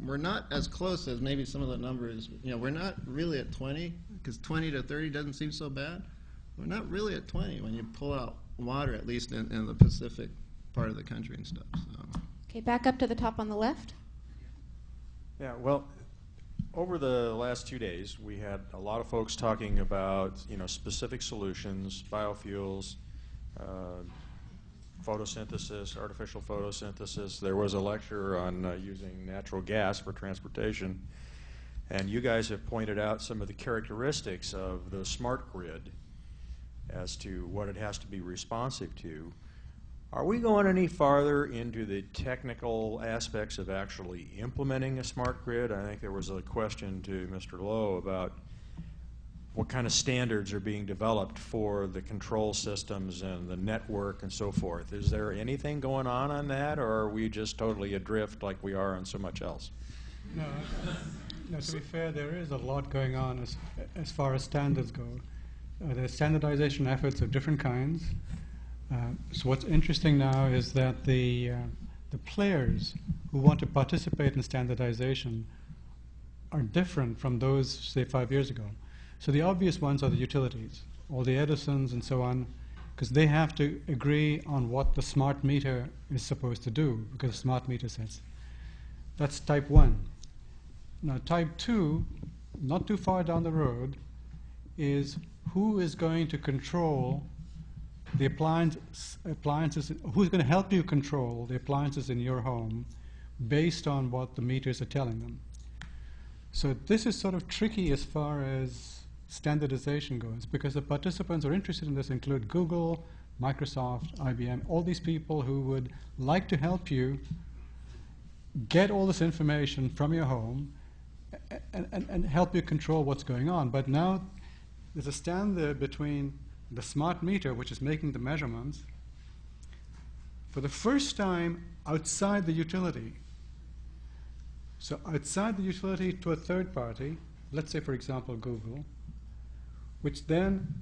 [SPEAKER 3] we're not as close as maybe some of the numbers. We're not really at 20, because 20 to 30 doesn't seem so bad. We're not really at 20 when you pull out water, at least in the Pacific part of the country and stuff. So.
[SPEAKER 22] Okay, back up to the top on the left.
[SPEAKER 10] Yeah, well, over the last 2 days, we had a lot of folks talking about, specific solutions, biofuels, photosynthesis, artificial photosynthesis. There was a lecture on using natural gas for transportation. And you guys have pointed out some of the characteristics of the smart grid as to what it has to be responsive to.
[SPEAKER 1] Are we going any farther into the technical aspects of actually implementing a smart grid? I think there was a question to Mr. Lowe about what kind of standards are being developed for the control systems and the network and so forth. Is there anything going on that, or are we just totally adrift like we are on so much else?
[SPEAKER 4] No, no, to be fair, there is a lot going on as far as standards go. There's standardization efforts of different kinds. So what's interesting now is that the players who want to participate in standardization are different from those, say, 5 years ago. So the obvious ones are the utilities, all the Edisons and so on, because they have to agree on what the smart meter is supposed to do, because the smart meter says. That's type 1. Now type 2, not too far down the road, is who is going to control the appliances, who's going to help you control the appliances in your home based on what the meters are telling them. So this is sort of tricky as far as standardization goes, because the participants who are interested in this include Google, Microsoft, IBM, all these people who would like to help you get all this information from your home and help you control what's going on. But now there's a standard between the smart meter, which is making the measurements, for the first time outside the utility. So outside the utility to a third party, let's say, for example, Google, which then,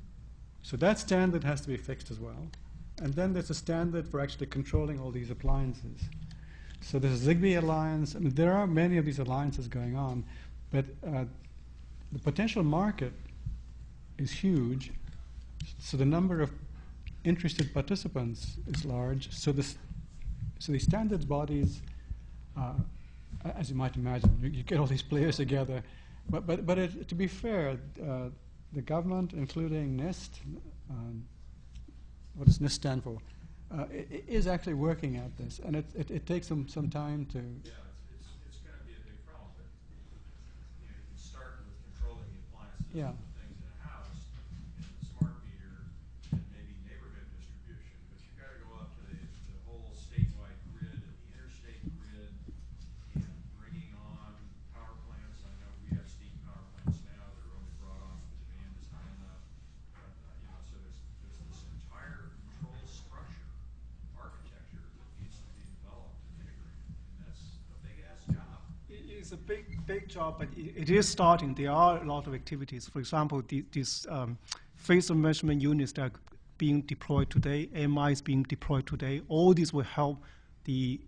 [SPEAKER 4] so that standard has to be fixed as well. And then there's a standard for actually controlling all these appliances. So there's a Zigbee alliance. I mean, there are many of these alliances going on, but the potential market is huge. So the number of interested participants is large. So the standards bodies, as you might imagine, you get all these players together. But to be fair, the government, including NIST, what does NIST stand for, is actually working at this, and it takes them some time to.
[SPEAKER 1] Yeah, it's going to be a big problem, but you can start with controlling the appliances.
[SPEAKER 4] Yeah.
[SPEAKER 1] And the things in a house, and the smart meter, and maybe neighborhood distribution. But you've got to go up to the whole statewide grid and the interstate grid, and bringing on power plants. I know we have steam power plants now that are only brought on when demand is high enough. But, so there's this entire control structure, architecture that needs to be developed and integrated, and that's a big-ass job.
[SPEAKER 14] It's a big job, but it is starting. There are a lot of activities. For example, these phase measurement units that are being deployed today, AMI is being deployed today. All these will help the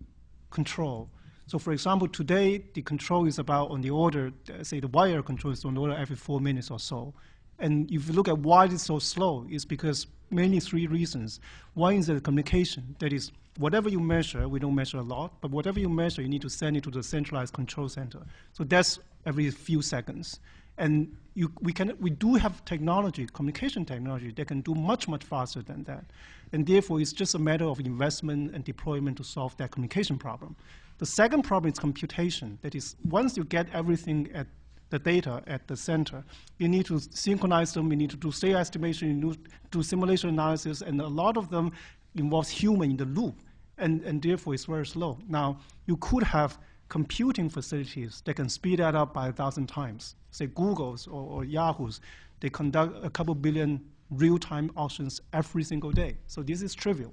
[SPEAKER 14] control. So for example, today, the control is about on the order, say the wire control is on the order every 4 minutes or so. And if you look at why it's so slow, it's because mainly 3 reasons. One is the communication. That is, whatever you measure, we don't measure a lot, but whatever you measure, you need to send it to the centralized control center. So that's every few seconds. And we do have technology, communication technology, that can do much, much faster than that. And therefore, it's just a matter of investment and deployment to solve that communication problem. The second problem is computation. That is, once you get everything at the data at the center, you need to synchronize them, you need to do state estimation, you need to do simulation analysis, and a lot of them involves human in the loop, and therefore it's very slow. Now, you could have computing facilities that can speed that up by 1,000 times. Say Google's or Yahoo's, they conduct a couple billion real-time auctions every single day. So this is trivial.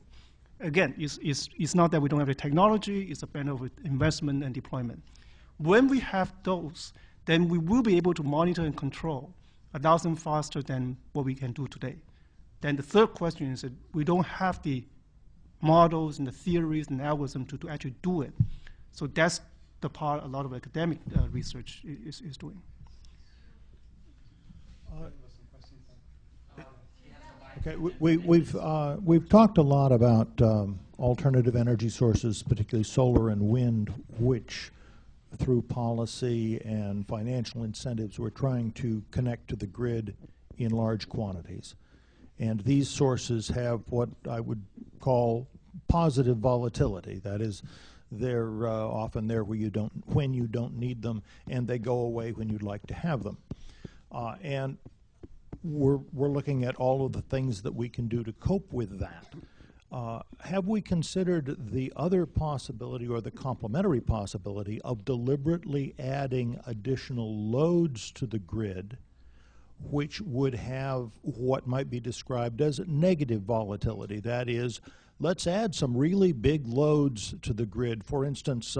[SPEAKER 14] Again, it's not that we don't have the technology, it's a matter of investment and deployment. When we have those, then we will be able to monitor and control 1,000 faster than what we can do today. Then the third question is that we don't have the models and the theories and algorithms to actually do it. So that's the part a lot of academic research is doing.
[SPEAKER 6] Okay, we've talked a lot about alternative energy sources, particularly solar and wind, which through policy and financial incentives we're trying to connect to the grid in large quantities. And these sources have what I would call positive volatility. That is, they're often there when you don't need them, and they go away when you'd like to have them. And we're looking at all of the things that we can do to cope with that. Have we considered the other possibility or the complementary possibility of deliberately adding additional loads to the grid which would have what might be described as negative volatility? That is, let's add some really big loads to the grid. For instance,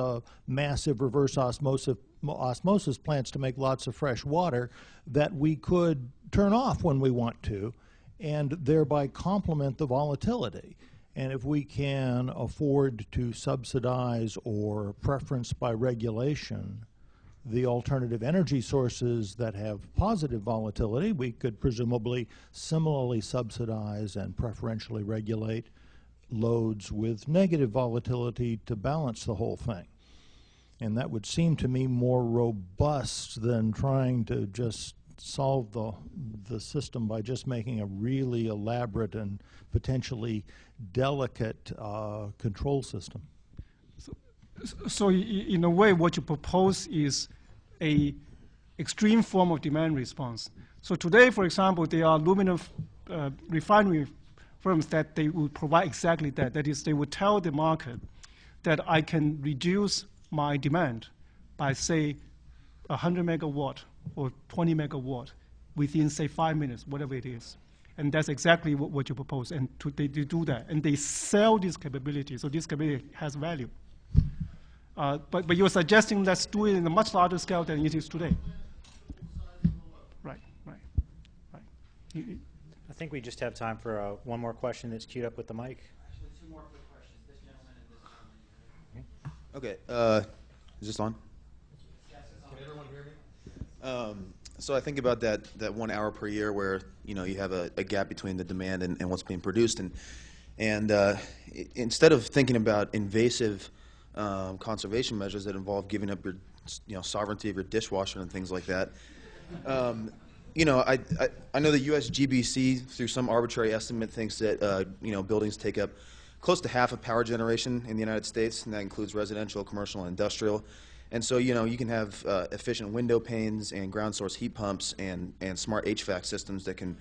[SPEAKER 6] massive reverse osmosis plants to make lots of fresh water that we could turn off when we want to, and thereby complement the volatility. And if we can afford to subsidize or preference by regulation the alternative energy sources that have positive volatility, we could presumably similarly subsidize and preferentially regulate loads with negative volatility to balance the whole thing. And that would seem to me more robust than trying to just solve the system by just making a really elaborate and potentially delicate control system.
[SPEAKER 14] So in a way, what you propose is a extreme form of demand response. So today, for example, there are aluminum refinery firms that they will provide exactly that. That is, they will tell the market that I can reduce my demand by, say, 100 megawatt or 20 megawatt within, say, 5 minutes, whatever it is. And that's exactly what you propose. And they do that. And they sell this capability. So this capability has value. But you're suggesting let's do it in a much larger scale than it is today. Right.
[SPEAKER 2] I think we just have time for one more question that's queued up with the mic.
[SPEAKER 17] Actually, two more quick questions. This gentleman and this gentleman.
[SPEAKER 11] Okay. Is this on?
[SPEAKER 17] Yes, it's on.
[SPEAKER 11] Can everyone hear me? So I think about that 1 hour per year where you have a gap between the demand and what's being produced, and instead of thinking about invasive conservation measures that involve giving up your sovereignty of your dishwasher and things like that. I know the USGBC, through some arbitrary estimate, thinks that buildings take up close to half of power generation in the United States, and that includes residential, commercial, and industrial. And so you can have efficient window panes and ground source heat pumps and smart HVAC systems that can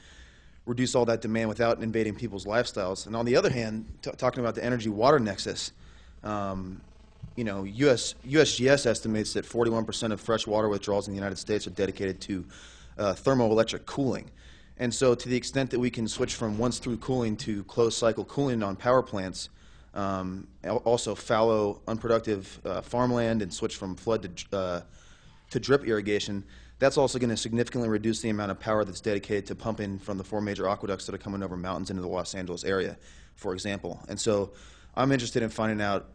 [SPEAKER 11] reduce all that demand without invading people's lifestyles. And on the other hand, talking about the energy-water nexus, USGS estimates that 41% of fresh water withdrawals in the United States are dedicated to thermoelectric cooling. And so to the extent that we can switch from once-through cooling to closed-cycle cooling on power plants, also fallow, unproductive farmland, and switch from flood to drip irrigation, that's also going to significantly reduce the amount of power that's dedicated to pumping from the 4 major aqueducts that are coming over mountains into the Los Angeles area, for example. And so I'm interested in finding out,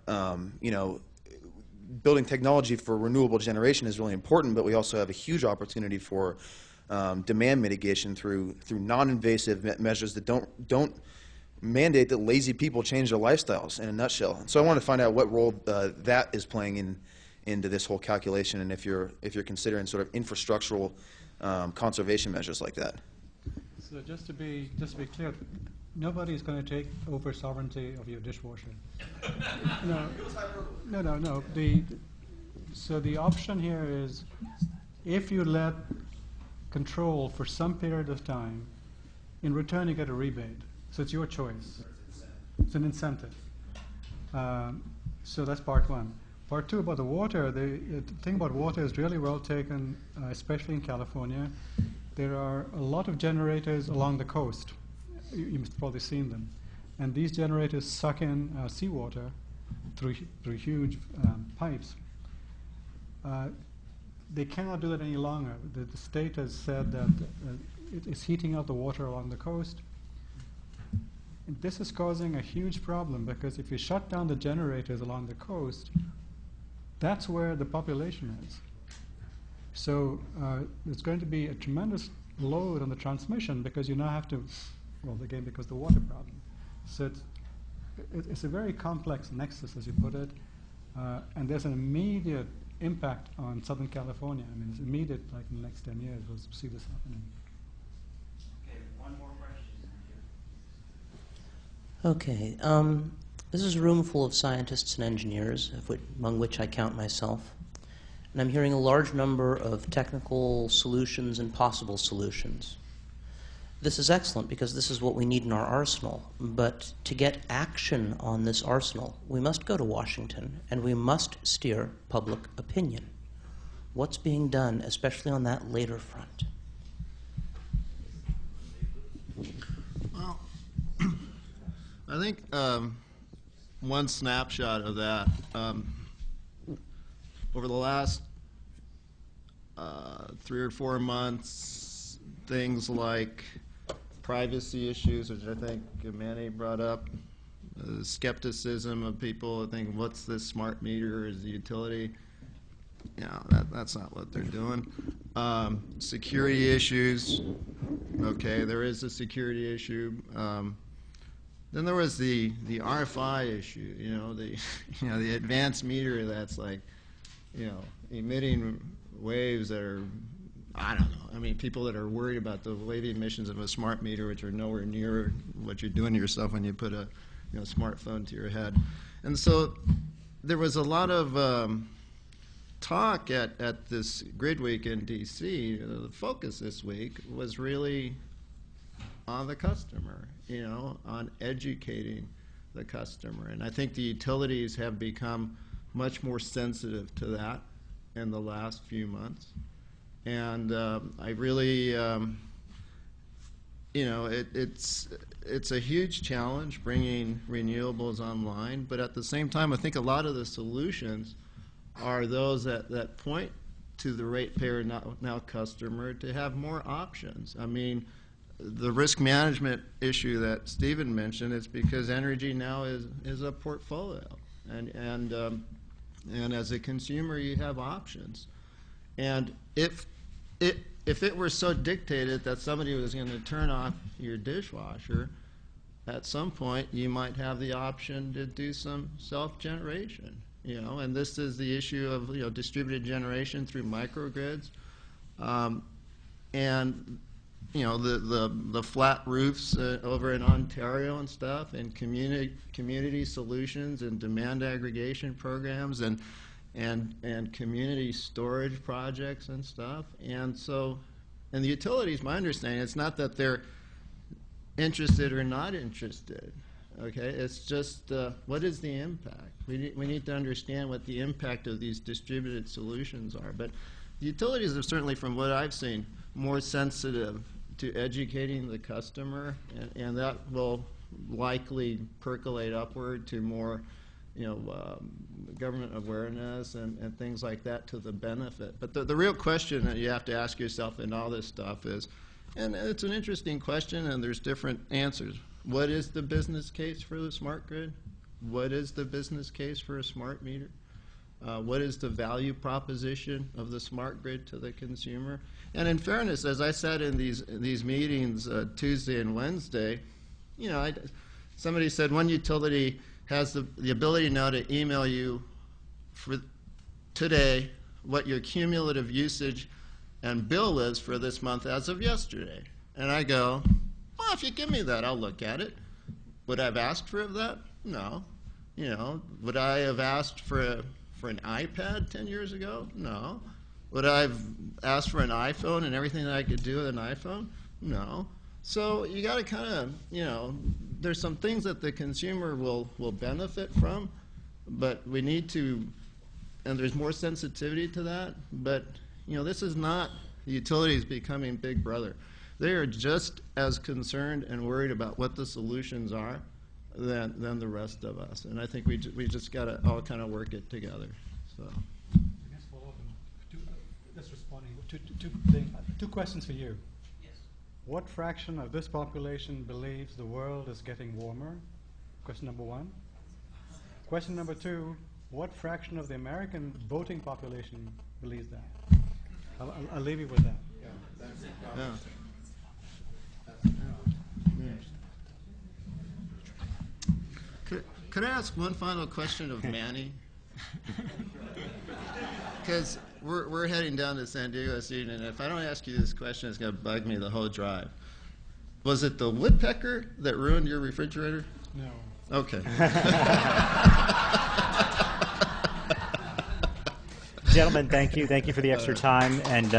[SPEAKER 11] building technology for renewable generation is really important, but we also have a huge opportunity for demand mitigation through non-invasive measures that don't mandate that lazy people change their lifestyles, in a nutshell. And so I want to find out what role that is playing into this whole calculation, and if you're considering sort of infrastructural conservation measures like that.
[SPEAKER 4] So just to be clear, nobody is going to take over sovereignty of your dishwasher. No. So the option here is, if you let control for some period of time, in return you get a rebate. So it's your choice. It's an incentive. So that's part one. Part two, about the water, the thing about water is really well taken, especially in California. There are a lot of generators along the coast. You must have probably seen them. And these generators suck in seawater through huge pipes. They cannot do that any longer. The state has said that it is heating up the water along the coast. And this is causing a huge problem, because if you shut down the generators along the coast, that's where the population is. So there's going to be a tremendous load on the transmission, because you now have to, well, again, because of the water problem. So it's a very complex nexus, as you put it, and there's an immediate impact on Southern California. I mean, it's immediate, like in the next 10 years, we'll see this happening.
[SPEAKER 17] Okay, one more question.
[SPEAKER 23] Okay. This is a room full of scientists and engineers, among which I count myself. And I'm hearing a large number of technical solutions and possible solutions. this is excellent because this is what we need in our arsenal. But to get action on this arsenal, we must go to Washington and we must steer public opinion. What's being done, especially on that later front?
[SPEAKER 3] Well, I think one snapshot of that, over the last 3 or 4 months, things like privacy issues, which I think Manny brought up, skepticism of people, I think, what's this smart meter, is the utility? That's not what they're doing. Security issues, okay, there is a security issue. Then there was the RFI issue, the advanced meter that's like, emitting waves that are, I don't know. I mean, people that are worried about the wave emissions of a smart meter, which are nowhere near what you're doing to yourself when you put a smartphone to your head. And so there was a lot of talk at this Grid Week in D.C. The focus this week was really on the customer, on educating the customer. And I think the utilities have become much more sensitive to that in the last few months. And I really, it's a huge challenge bringing renewables online, but at the same time, I think a lot of the solutions are those that point to the ratepayer, now customer, to have more options. I mean, the risk management issue that Stephen mentioned is because energy now is a portfolio, and as a consumer, you have options. And if it were so dictated that somebody was going to turn off your dishwasher, at some point you might have the option to do some self-generation. And this is the issue of distributed generation through microgrids, and the flat roofs over in Ontario and stuff, and community solutions and demand aggregation programs and community storage projects and stuff. And so, and the utilities, my understanding, it's not that they're interested or not interested. Okay, it's just what is the impact? We need to understand what the impact of these distributed solutions are. But the utilities are certainly, from what I've seen, more sensitive to educating the customer, and that will likely percolate upward to more, government awareness and things like that to the benefit. But the real question that you have to ask yourself in all this stuff is, and it's an interesting question, and there's different answers. What is the business case for the smart grid? What is the business case for a smart meter? What is the value proposition of the smart grid to the consumer? And in fairness, as I said in these meetings Tuesday and Wednesday, somebody said one utility has the ability now to email you for today what your cumulative usage and bill is for this month as of yesterday. And I go, well, if you give me that, I'll look at it. Would I have asked for that? No. Would I have asked for an iPad 10 years ago? No. Would I have asked for an iPhone and everything that I could do with an iPhone? No. So you got to kind of, there's some things that the consumer will benefit from, but we need to, and there's more sensitivity to that, but this is not the utilities becoming Big Brother. They are just as concerned and worried about what the solutions are than the rest of us. And I think we just got to all kind of work it together. So.
[SPEAKER 4] I guess follow up just responding to two questions for you.
[SPEAKER 23] Yes.
[SPEAKER 4] What fraction of this population believes the world is getting warmer? Question number one. Question number two, what fraction of the American voting population believes that? I'll leave you with that.
[SPEAKER 3] Yeah. Could I ask one final question of Manny? Because we're heading down to San Diego this evening, and if I don't ask you this question, it's going to bug me the whole drive. Was it the woodpecker that ruined your refrigerator?
[SPEAKER 4] No.
[SPEAKER 3] Okay.
[SPEAKER 2] Gentlemen, thank you. Thank you for the extra time. And